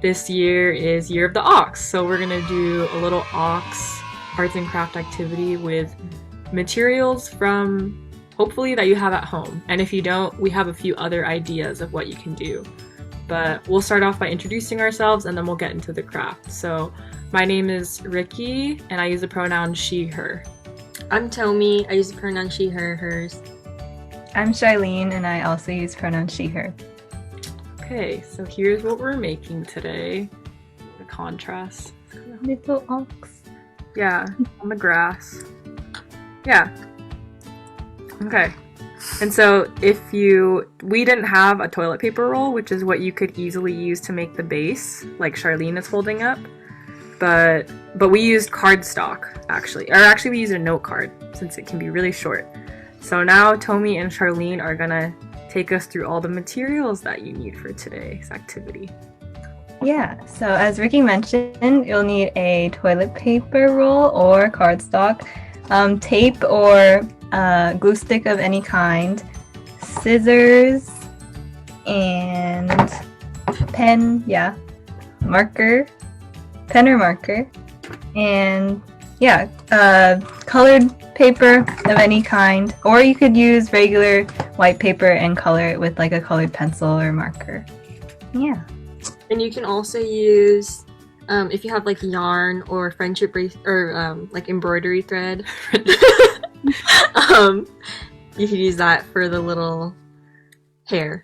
this year is Year of the Ox, so we're gonna do a little ox arts and craft activity with materials from hopefully that you have at home, and if you don't, we have a few other ideas of what you can do. But we'll start off by introducing ourselves and then we'll get into the craft. So my name is Ricky and I use the pronoun she, her. I'm Tomi. I use the pronoun she, her, hers. I'm Charlene and I also use pronoun she, her. Okay, so here's what we're making today. The contrast. Little ox. Yeah, on the grass. Yeah. Okay. And so we didn't have a toilet paper roll, which is what you could easily use to make the base, like Charlene is holding up. But we used cardstock, actually. Or actually we used a note card, since it can be really short. So now Tomi and Charlene are gonna take us through all the materials that you need for today's activity. Yeah, so as Ricky mentioned, you'll need a toilet paper roll or cardstock, tape or glue stick of any kind, scissors, and pen or marker, and colored paper of any kind, or you could use regular white paper and color it with like a colored pencil or marker. Yeah. And you can also use, if you have like yarn or friendship brace or like embroidery thread, you could use that for the little hair.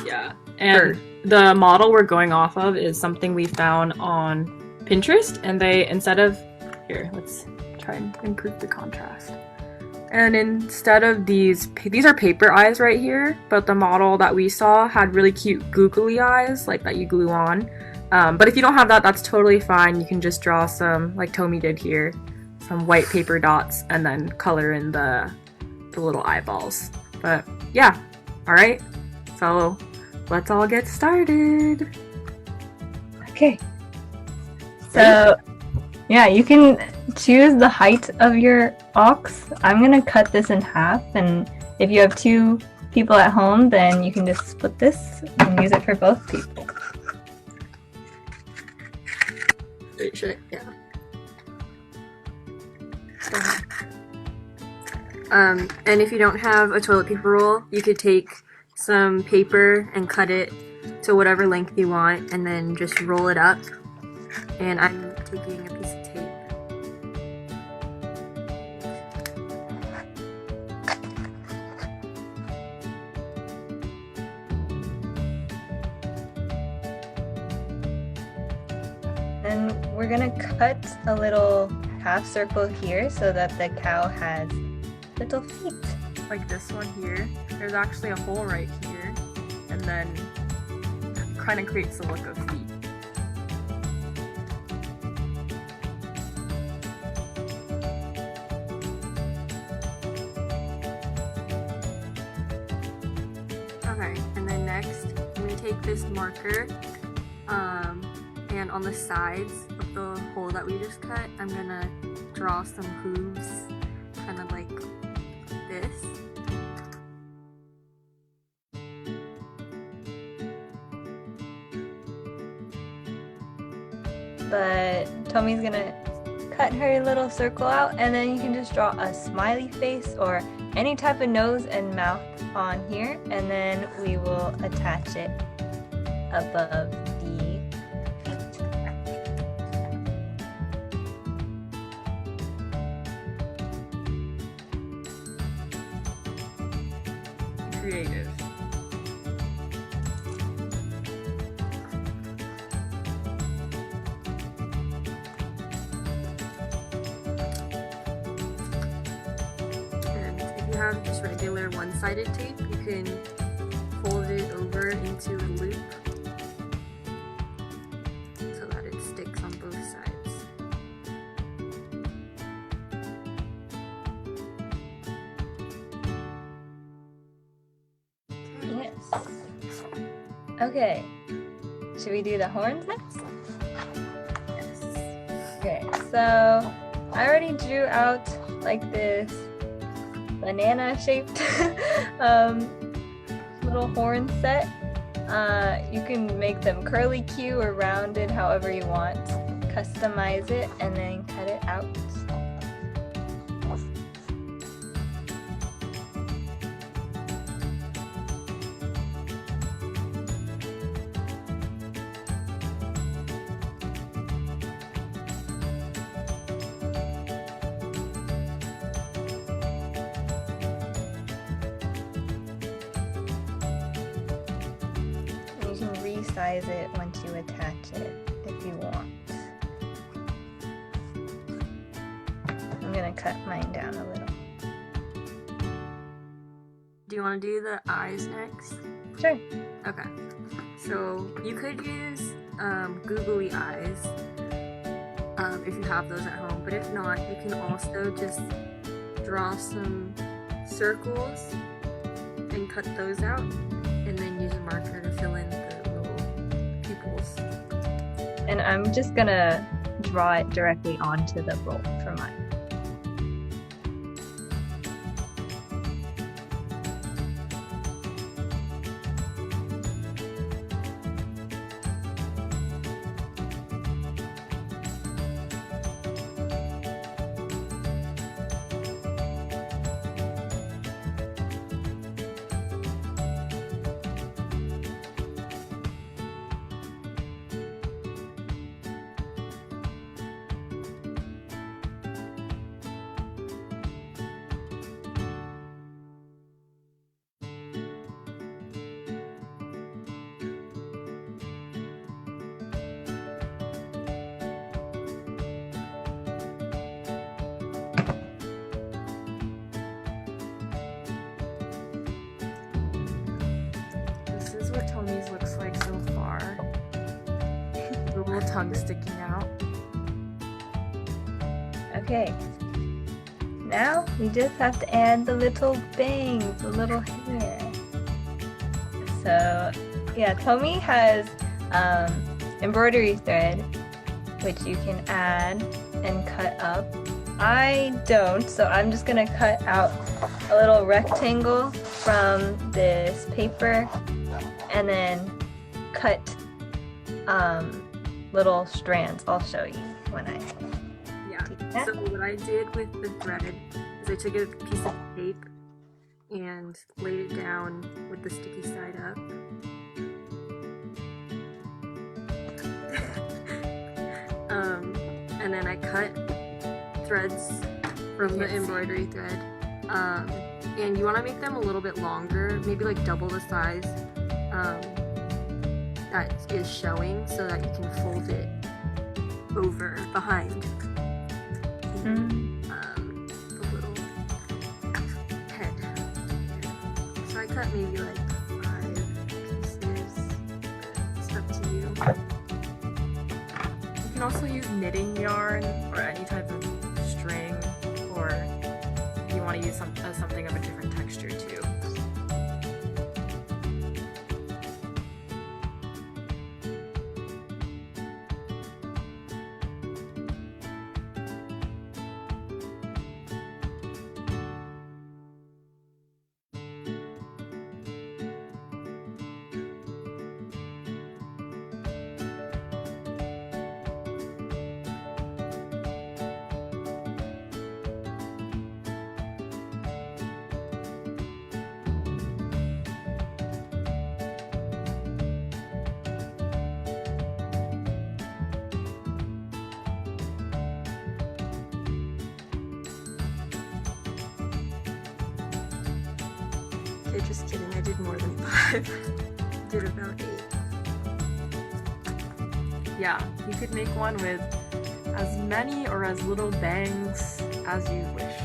Yeah. And the model we're going off of is something we found on Pinterest, and they, instead of, here, let's try and improve the contrast. And instead of these are paper eyes right here, but the model that we saw had really cute googly eyes, like that you glue on. But if you don't have that, that's totally fine. You can just draw some, like Tomi did here, some white paper dots, and then color in the little eyeballs. But yeah, all right. So let's all get started. Okay. So, yeah, you can choose the height of your ox. I'm gonna cut this in half, and if you have 2 people at home, then you can just split this and use it for both people. Yeah. And if you don't have a toilet paper roll, you could take some paper and cut it to whatever length you want, and then just roll it up. And I'm taking a piece of tape. And we're gonna cut a little half circle here so that the cow has little feet. Like this one here, there's actually a hole right here, and then it kind of creates the look of feet. Okay, and then next, I'm going to take this marker, and on the sides of the hole that we just cut, I'm going to draw some hooves, kind of like this. But Tomi's gonna cut her little circle out, and then you can just draw a smiley face or any type of nose and mouth on here, and then we will attach it above the feet. Creative. Have just regular one-sided tape, you can fold it over into a loop so that it sticks on both sides. Yes. Okay. Should we do the horns next? Yes. Okay, so I already drew out like this banana shaped little horn set. You can make them curly Q or rounded, however you want. Customize it and then cut it out. Resize it once you attach it if you want. I'm gonna cut mine down a little. Do you want to do the eyes next? Sure. Okay. So you could use googly eyes if you have those at home, but if not, you can also just draw some circles and cut those out, and then use a marker to fill in the pupils. And I'm just gonna draw it directly onto the roll for mine. tongue sticking out. Okay. Now we just have to add the little bangs, the little hair. So yeah, Tomi has embroidery thread, which you can add and cut up. I don't, so I'm just gonna cut out a little rectangle from this paper and then cut little strands. I'll show you when I Yeah, so what I did with the thread is I took a piece of tape and laid it down with the sticky side up. And then I cut threads from the embroidery thread. And you want to make them a little bit longer, maybe like double the size that is showing, so that you can fold it over behind the little head. So I cut maybe like 5 pieces. It's up to you. You can also use knitting yarn or any type of string, or if you want to use something of a different texture too. Okay, just kidding, I did more than 5. I did about 8. Yeah, you could make one with as many or as little bangs as you wish.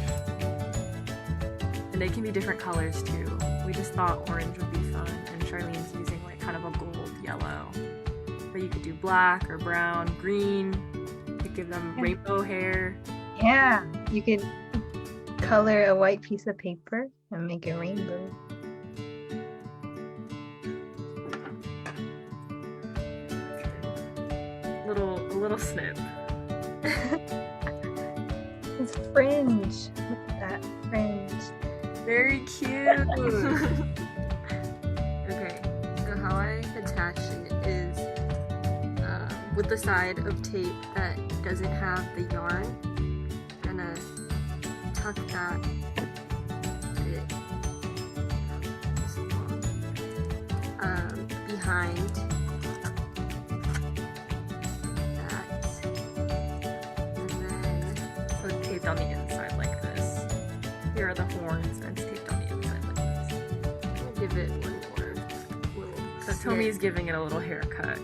And they can be different colors too. We just thought orange would be fun, and Charlene's using like kind of a gold yellow. But you could do black or brown, green. You could give them rainbow hair. Yeah, you could color a white piece of paper and make a rainbow. A little snip. It's fringe. Look at that fringe. Very cute. Okay, so how I attach it is with the side of tape that doesn't have the yarn. I'm gonna tuck that bit behind that, and then So it's taped on the inside like this. Here are the horns, and it's taped on the inside like this. I'll give it one more little. So Tomi's giving it a little haircut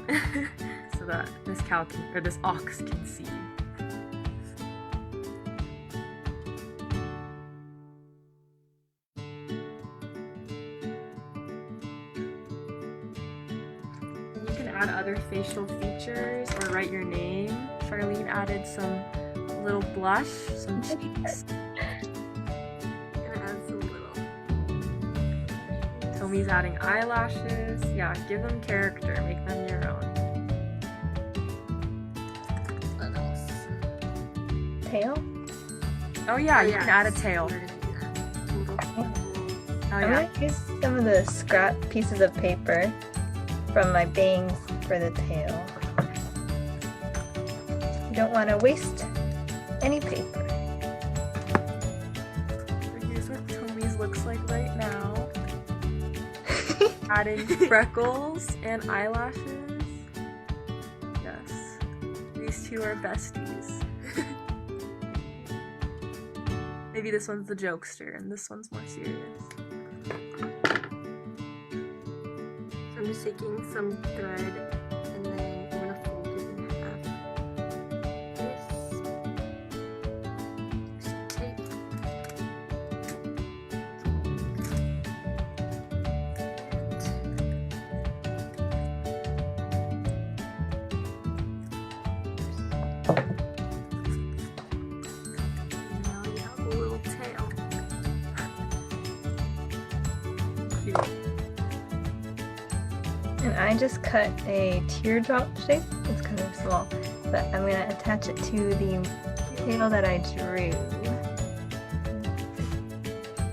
so that this cow or this ox can see. You can add other facial features or write your name. Charlene added some little blush, some cheeks. Gonna add some little. Tomi's adding eyelashes. Yeah, give them character, make them your own. What else? Tail? Oh yeah, you yes. can add a tail. We're gonna do that. Little Oh I'm yeah. gonna use some of the scrap pieces of paper from my bangs for the tail. You don't want to waste any paper. So here's what Tomi's looks like right now. Adding freckles and eyelashes. Yes. These two are besties. Maybe this one's the jokester and this one's more serious. I'm just taking some thread and then I'm gonna fold it in half. This tape. cute. And I just cut a teardrop shape. It's kind of small, but I'm gonna attach it to the tail that I drew.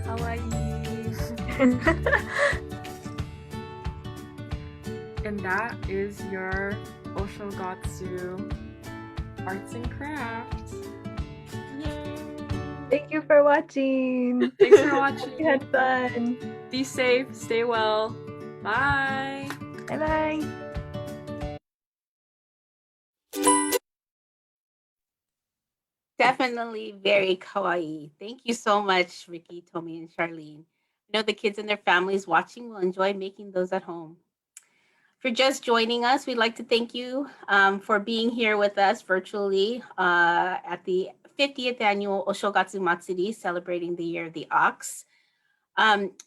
Kawaii. And that is your Oshogatsu arts and crafts. Yay! Thank you for watching. Thanks for watching. We had fun. Be safe, stay well. Bye. Bye bye. Definitely very kawaii. Thank you so much, Ricky, Tommy, and Charlene. I know the kids and their families watching will enjoy making those at home. If you're just joining us, we'd like to thank you for being here with us virtually at the 50th annual Oshogatsu Matsuri, celebrating the Year of the Ox.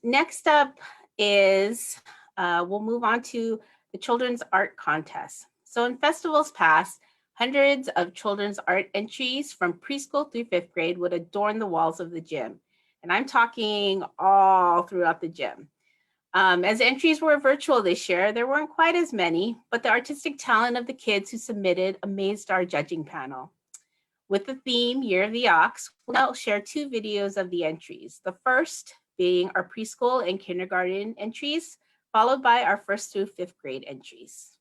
Next up is we'll move on to the Children's Art Contest. So in festivals past, hundreds of children's art entries from preschool through 5th grade would adorn the walls of the gym. And I'm talking all throughout the gym. As entries were virtual this year, there weren't quite as many, but the artistic talent of the kids who submitted amazed our judging panel. With the theme Year of the Ox, we'll now share 2 videos of the entries. The first being our preschool and kindergarten entries, followed by our 1st through 5th grade entries.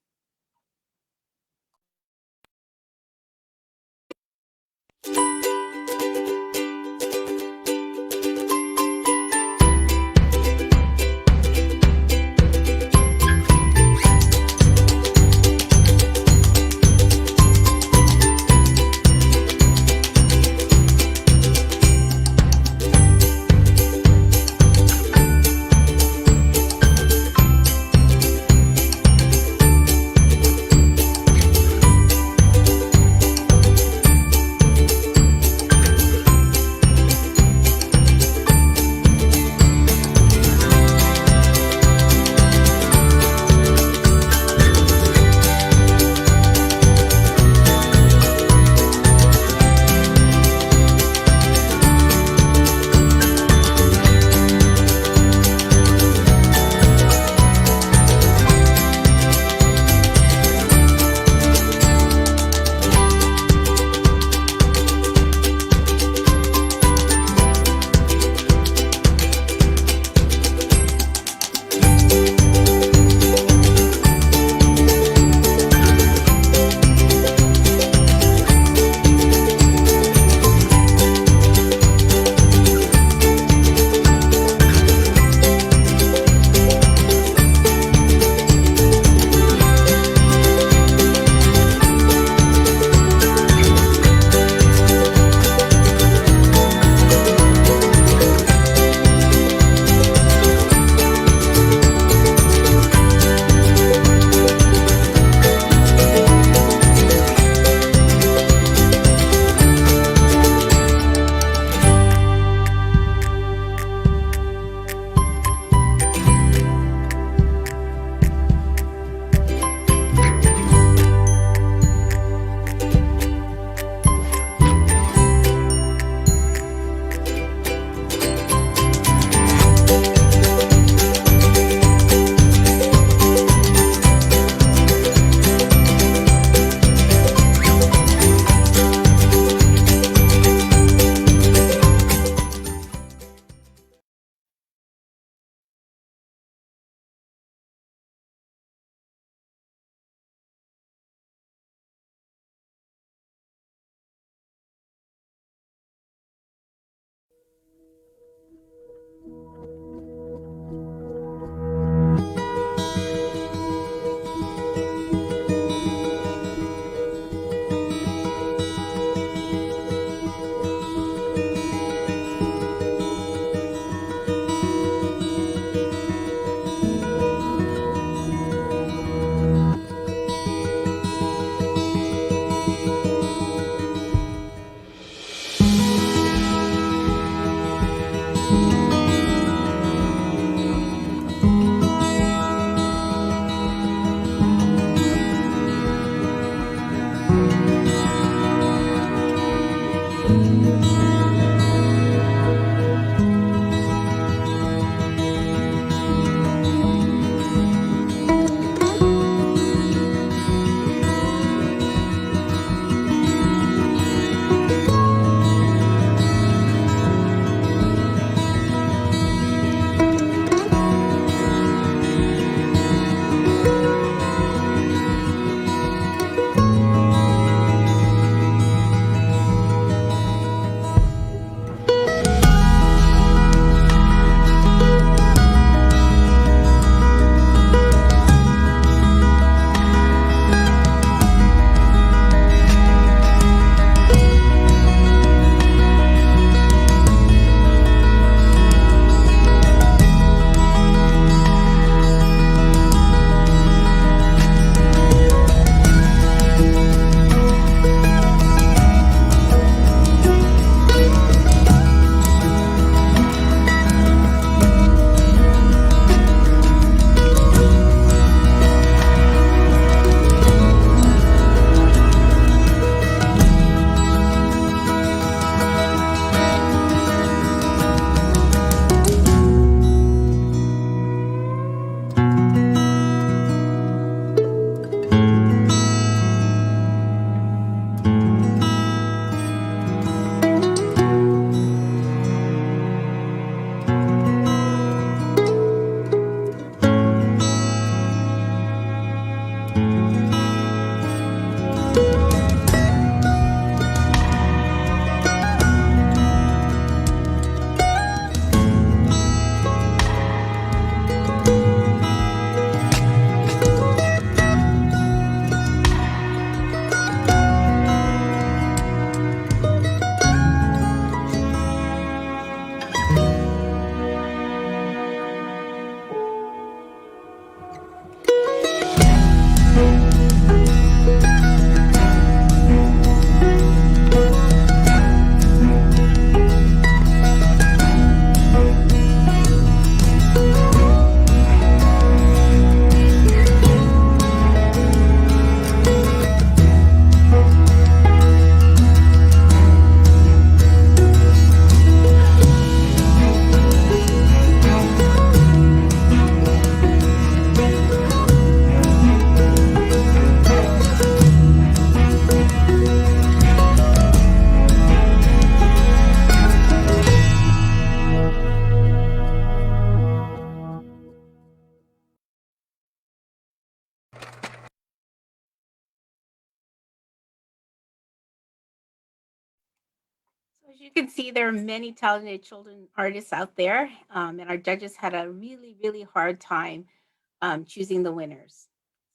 As you can see, there are many talented children artists out there, and our judges had a really, really hard time choosing the winners.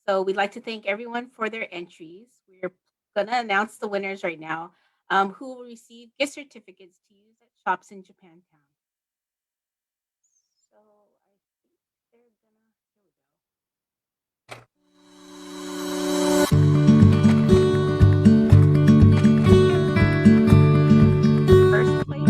So we'd like to thank everyone for their entries. We're going to announce the winners right now, who will receive gift certificates to use at shops in Japantown. So I think they're gonna, here we go. First place.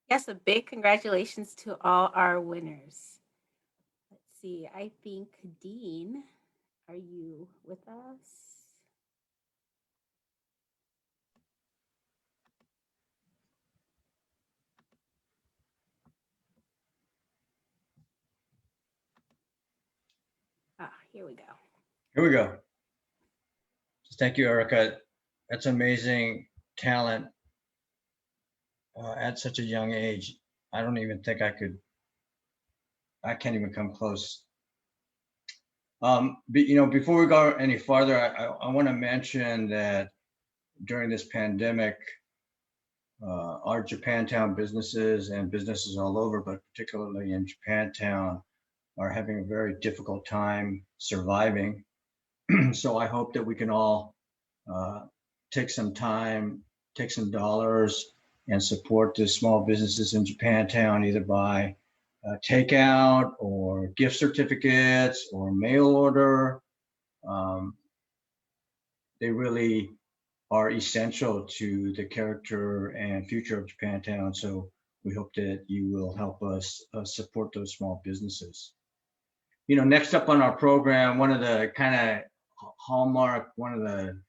Yes, a big congratulations to all our winners. Let's see, I think Dean, are you with us? Here we go. Here we go. Thank you, Erica. That's amazing talent at such a young age. I don't even think I can't even come close. But, before we go any farther, I want to mention that during this pandemic, our Japantown businesses and businesses all over, but particularly in Japantown, are having a very difficult time surviving. So I hope that we can all take some time, take some dollars, and support the small businesses in Japantown, either by takeout or gift certificates or mail order. They really are essential to the character and future of Japantown. So we hope that you will help us support those small businesses. Next up on our program, one of the kind of one of the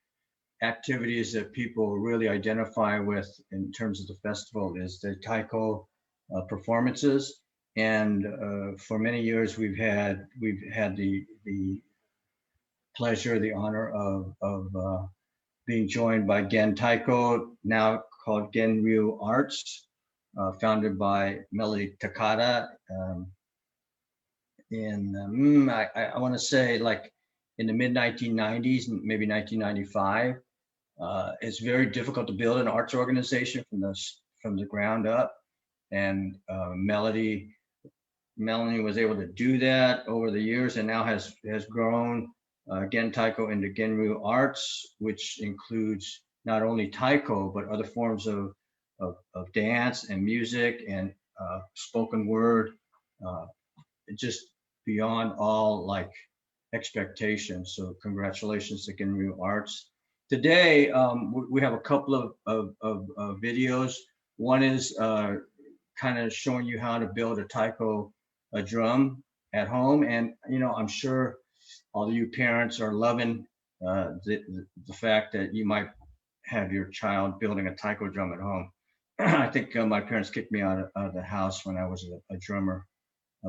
activities that people really identify with in terms of the festival is the taiko performances. And for many years, we've had the pleasure, the honor of being joined by Gen Taiko, now called Genryu Arts, founded by Melody Takada. I want to say like in the mid 1990s, maybe 1995. It's very difficult to build an arts organization from the ground up, and Melanie was able to do that over the years, and now has grown Gen Taiko into Genryu Arts, which includes not only taiko but other forms of dance and music and spoken word, just beyond all expectations. So congratulations to Genryu Arts. Today, we have a couple of videos. One is kind of showing you how to build a taiko drum at home. And, I'm sure all of you parents are loving the fact that you might have your child building a taiko drum at home. I think my parents kicked me out of the house when I was a drummer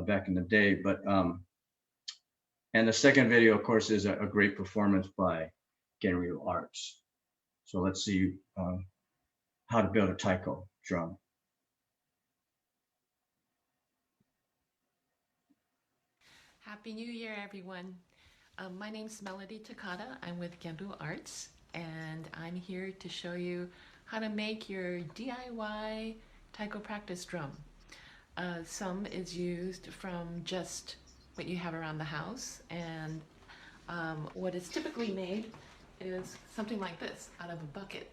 back in the day. But and the second video, of course, is a great performance by Genryu Arts. So let's see how to build a taiko drum. Happy New Year, everyone. My name's Melody Takada. I'm with Genbu Arts, and I'm here to show you how to make your DIY taiko practice drum. Some is used from just what you have around the house, and what is typically made is something like this, out of a bucket.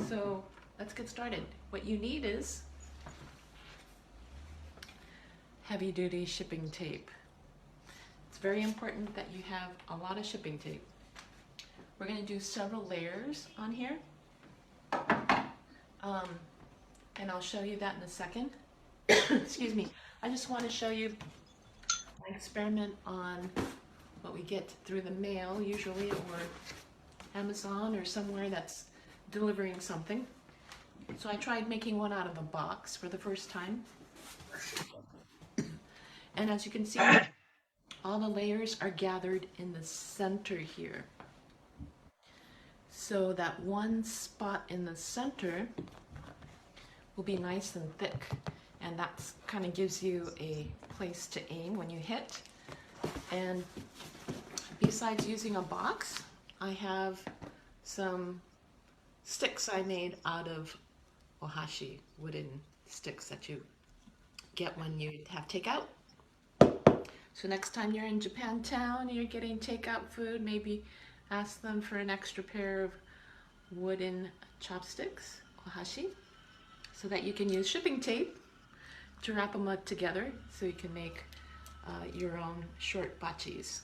So let's get started. What you need is heavy-duty shipping tape. It's very important that you have a lot of shipping tape. We're going to do several layers on here, and I'll show you that in a second. Excuse me. I just want to show you my experiment on what we get through the mail usually, or Amazon or somewhere that's delivering something. So I tried making one out of a box for the first time. And as you can see, all the layers are gathered in the center here. So that one spot in the center will be nice and thick. And that kind of gives you a place to aim when you hit. And besides using a box, I have some sticks I made out of ohashi, wooden sticks that you get when you have takeout. So next time you're in Japantown, you're getting takeout food, maybe ask them for an extra pair of wooden chopsticks, ohashi, so that you can use shipping tape to wrap them up together so you can make your own short bachis.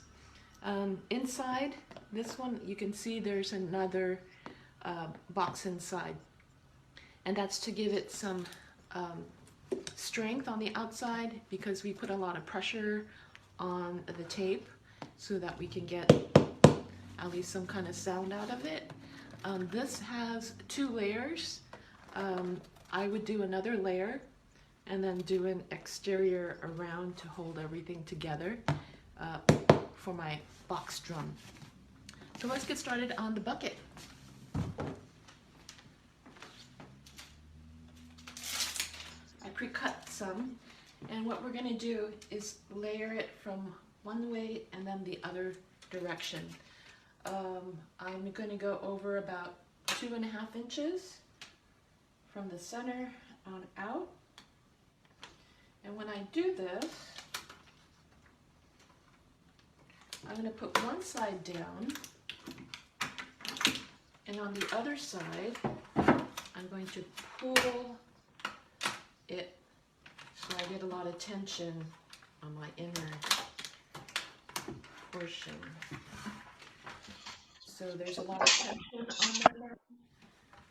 Inside this one, you can see there's another box inside, and that's to give it some strength on the outside, because we put a lot of pressure on the tape so that we can get at least some kind of sound out of it. This has 2 layers. I would do another layer and then do an exterior around to hold everything together for my box drum. So let's get started on the bucket. I pre-cut some, and what we're going to do is layer it from one way and then the other direction. I'm going to go over about 2.5 inches from the center on out. And when I do this, I'm going to put one side down, and on the other side, I'm going to pull it so I get a lot of tension on my inner portion. So there's a lot of tension on there,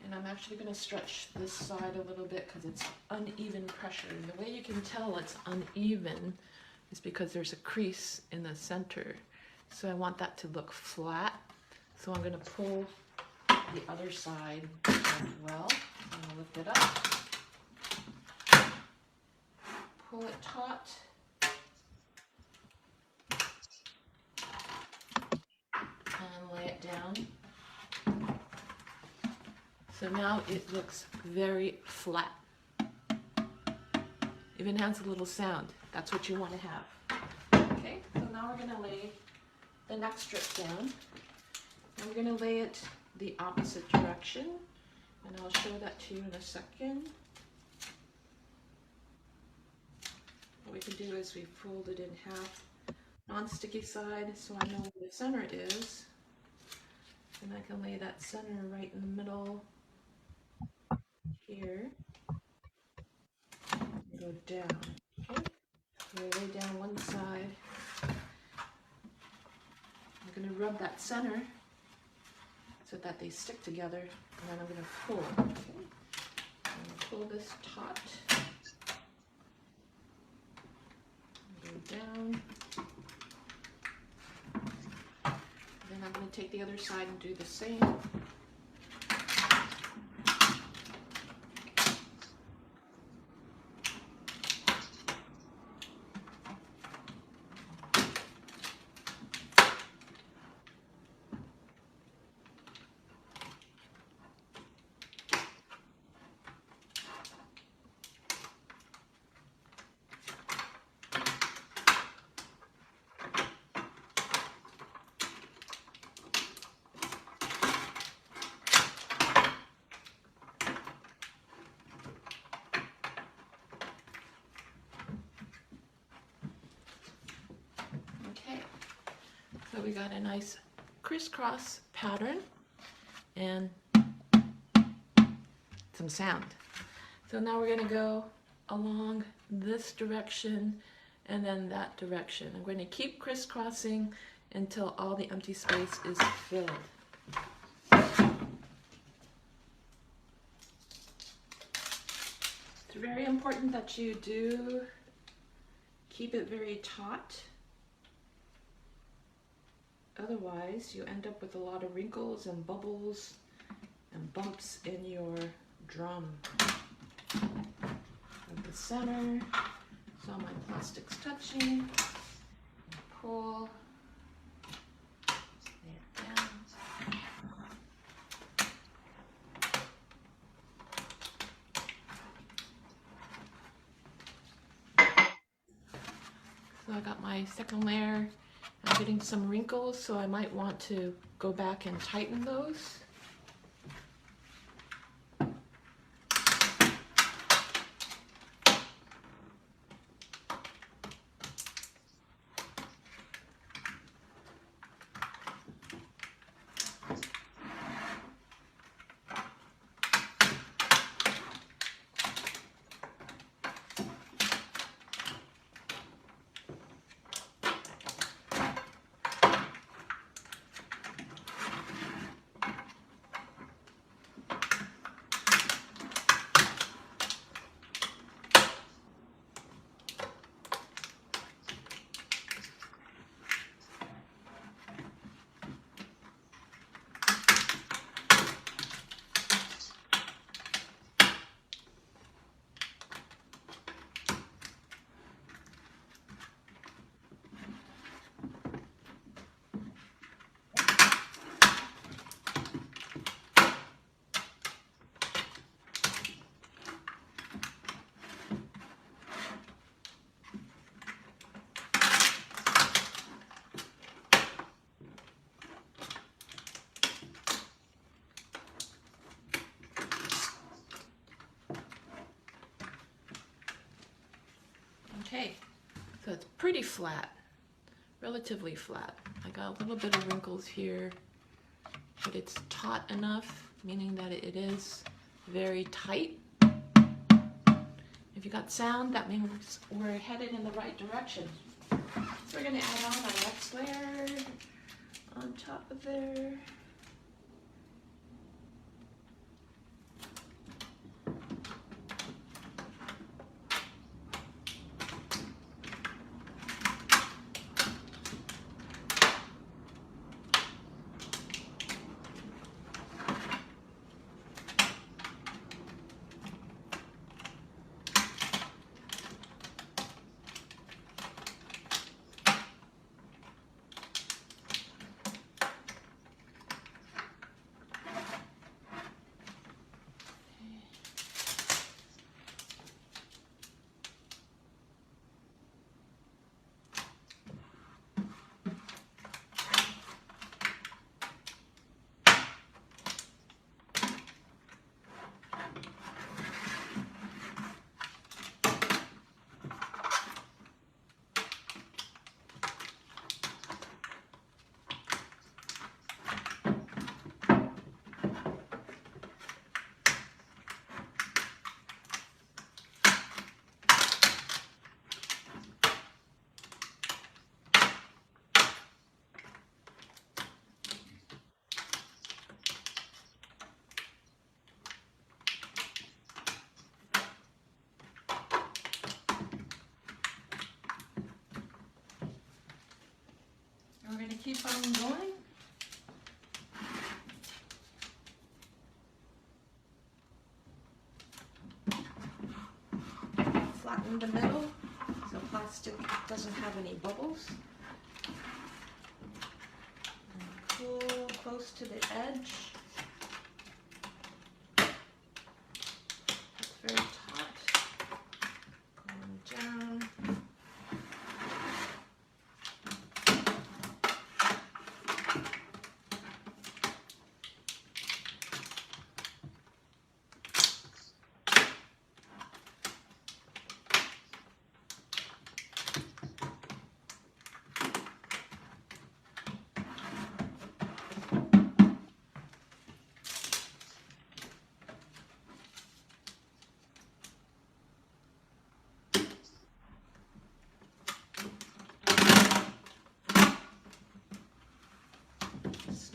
and I'm actually going to stretch this side a little bit because it's uneven pressure. And the way you can tell it's uneven is because there's a crease in the center. So I want that to look flat. So I'm going to pull the other side as well. I'm going to lift it up, pull it taut, and lay it down. So now it looks very flat. Even has a little sound. That's what you want to have. Okay, so now we're going to lay the next strip down. And we're going to lay it the opposite direction, and I'll show that to you in a second. What we can do is we fold it in half, non-sticky side, so I know where the center is, and I can lay that center right in the middle here, and go down. Okay, so I lay down one side. I'm going to rub that center so that they stick together, and then I'm going to pull. Okay? I'm going to pull this taut, go down, then I'm going to take the other side and do the same. So we got a nice crisscross pattern and some sound. So now we're going to go along this direction and then that direction. I'm going to keep crisscrossing until all the empty space is filled. It's very important that you do keep it very taut. Otherwise, you end up with a lot of wrinkles and bubbles and bumps in your drum. At the center, so my plastic's touching. Pull, lay it down. So I got my second layer. I'm getting some wrinkles, so I might want to go back and tighten those. Okay, so it's pretty flat, relatively flat. I got a little bit of wrinkles here, but it's taut enough, meaning that it is very tight. If you got sound, that means we're headed in the right direction. So we're going to add on our next layer on top of there. We're going to keep on going. Flatten the middle so plastic doesn't have any bubbles. And pull close to the edge. It's very taut. Going down.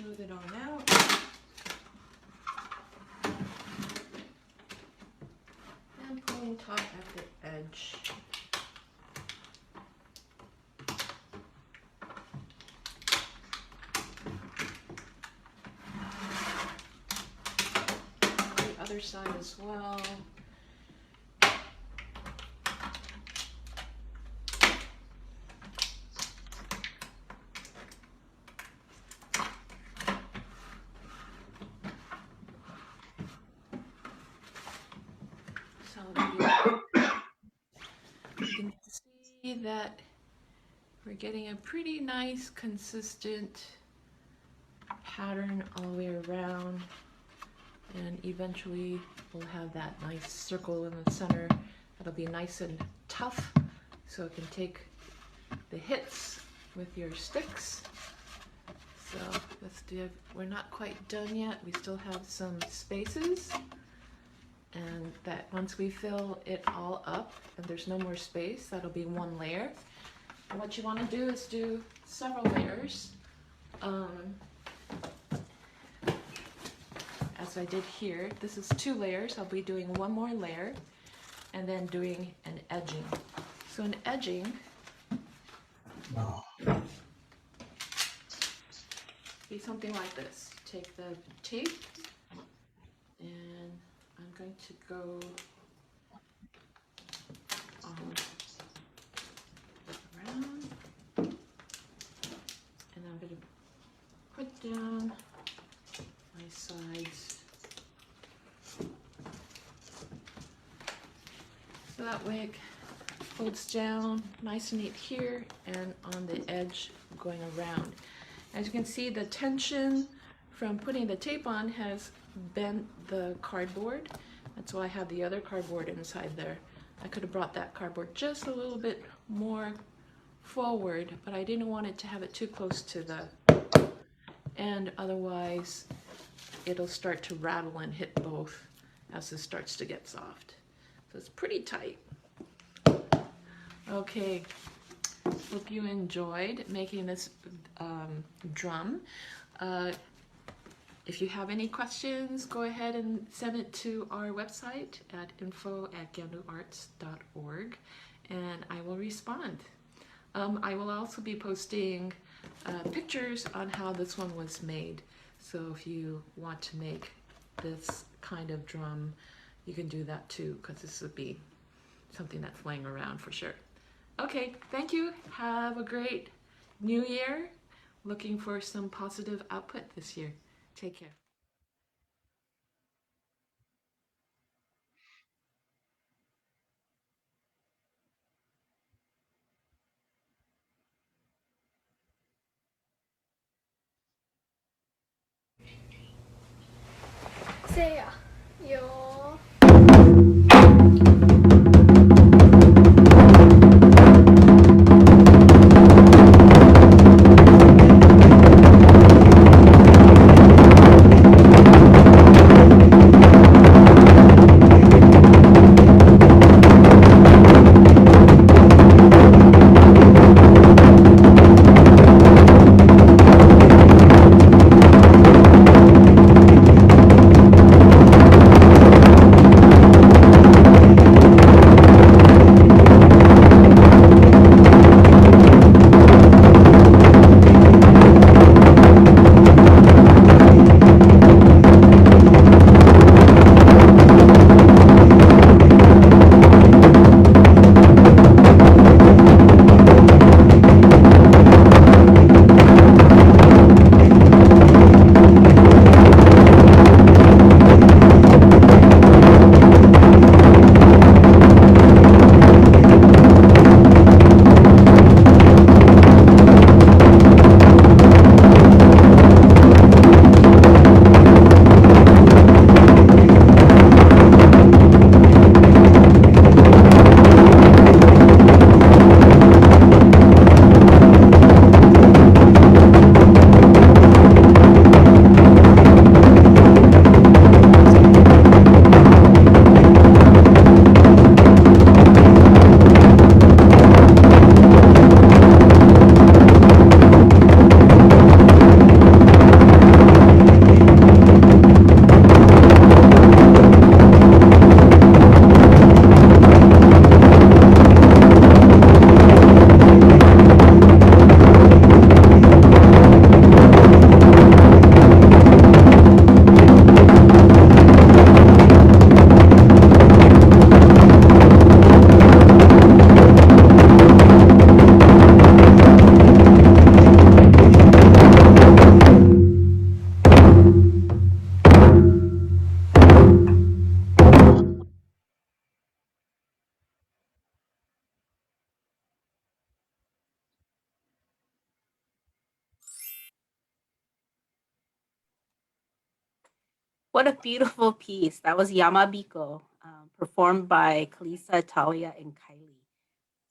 smooth it on out. And pulling taut at the edge. The other side as well. You can see that we're getting a pretty nice consistent pattern all the way around, and eventually we'll have that nice circle in the center that'll be nice and tough so it can take the hits with your sticks. So let's do, we're not quite done yet, we still have some spaces, and that once we fill it all up and there's no more space, that'll be one layer. And what you want to do is do several layers, as I did here. This is 2 layers. I'll be doing one more layer and then doing an edging. So an edging be something like this. Take the tape and I'm going to go around, and I'm going to put down my sides so that way it folds down nice and neat here and on the edge going around. As you can see, the tension from putting the tape on has bent the cardboard. That's why I have the other cardboard inside there. I could have brought that cardboard just a little bit more forward, but I didn't want it to have it too close to the end, otherwise it'll start to rattle and hit both as this starts to get soft. So it's pretty tight. Okay, hope you enjoyed making this drum. If you have any questions, go ahead and send it to our website at info@ganduarts.org and I will respond. I will also be posting pictures on how this one was made. So if you want to make this kind of drum, you can do that too, because this would be something that's laying around for sure. Okay, thank you. Have a great new year. Looking for some positive output this year. Take care. Say yo. What a beautiful piece. That was Yamabiko, performed by Kalisa, Talia, and Kylie.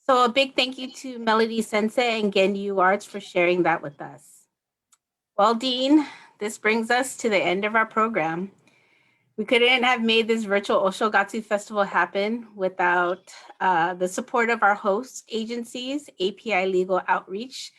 So a big thank you to Melody Sensei and Genyu Arts for sharing that with us. Well, Dean, this brings us to the end of our program. We couldn't have made this virtual Oshogatsu Festival happen without the support of our host agencies, API Legal Outreach,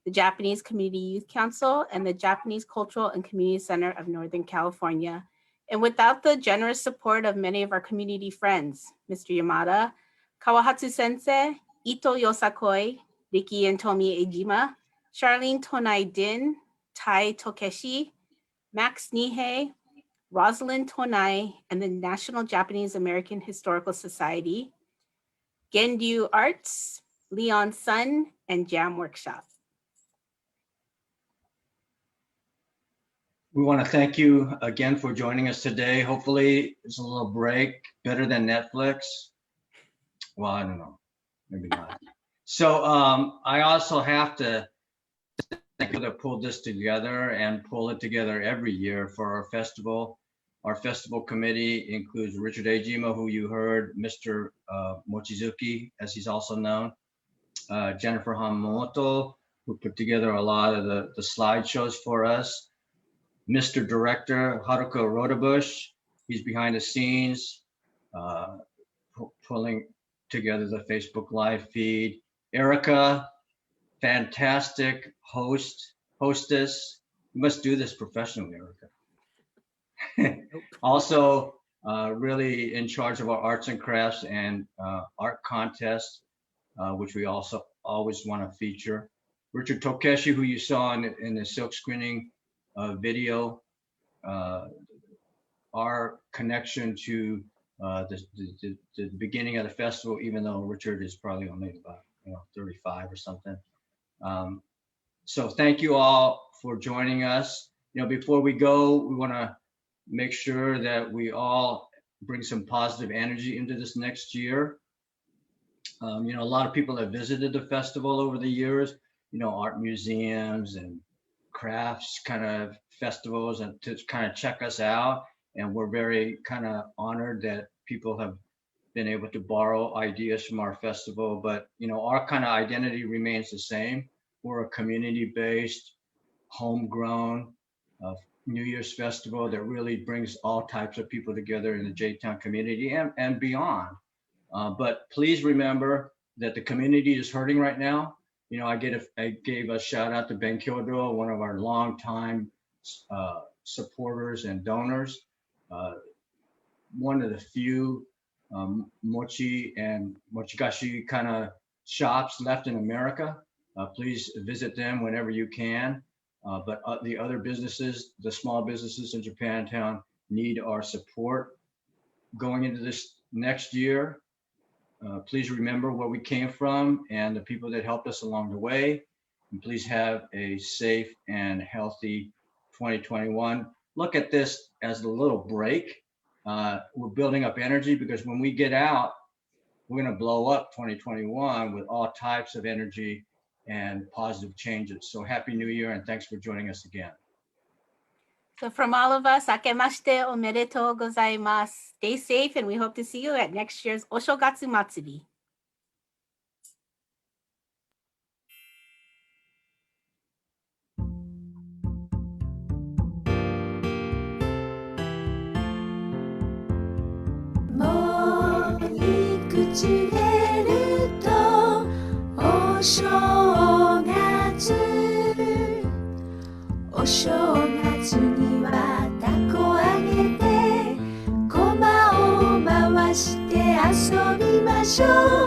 the Japanese Community Youth Council, and the Japanese Cultural and Community Center of Northern California, and without the generous support of many of our community friends, Mr. Yamada, Kawahatsu Sensei, Ito Yosakoi, Riki and Tomi Ejima, Charlene Tonai Din, Tai Tokeshi, Max Nihei, Rosalind Tonai, and the National Japanese American Historical Society, Gendu Arts, Leon Sun, and Jam Workshop. We want to thank you again for joining us today. Hopefully it's a little break, better than Netflix. Well, I don't know, maybe not. So I also have to thank you that pulled this together and pull it together every year for our festival. Our festival committee includes Richard Ejima, who you heard, Mr. Mochizuki, as he's also known, Jennifer Hamamoto, who put together a lot of the slideshows for us, Mr. Director Haruka Rodabush, he's behind the scenes, pulling together the Facebook Live feed. Erica, fantastic hostess. You must do this professionally, Erica. Also, really in charge of our arts and crafts and art contests, which we also always want to feature. Richard Tokeshi, who you saw in the silk screening video, our connection to the beginning of the festival, even though Richard is probably only about 35 or something. So thank you all for joining us. Before we go, we want to make sure that we all bring some positive energy into this next year. A lot of people have visited the festival over the years, art museums and crafts kind of festivals, and to kind of check us out. And we're very kind of honored that people have been able to borrow ideas from our festival. But, our kind of identity remains the same. We're a community-based, homegrown New Year's festival that really brings all types of people together in the J-Town community and beyond. But please remember that the community is hurting right now. I gave a shout out to Ben Kyodo, one of our longtime supporters and donors. One of the few mochi and mochigashi kind of shops left in America. Please visit them whenever you can. But the other businesses, the small businesses in Japantown, need our support going into this next year. Please remember where we came from and the people that helped us along the way. And please have a safe and healthy 2021. Look at this as a little break. We're building up energy because when we get out, we're going to blow up 2021 with all types of energy and positive changes. So happy New Year and thanks for joining us again. So from all of us, akemashite omedetou gozaimasu. Stay safe, and we hope to see you at next year's Oshogatsu Matsuri.お正月には凧あげて駒を回して遊びましょう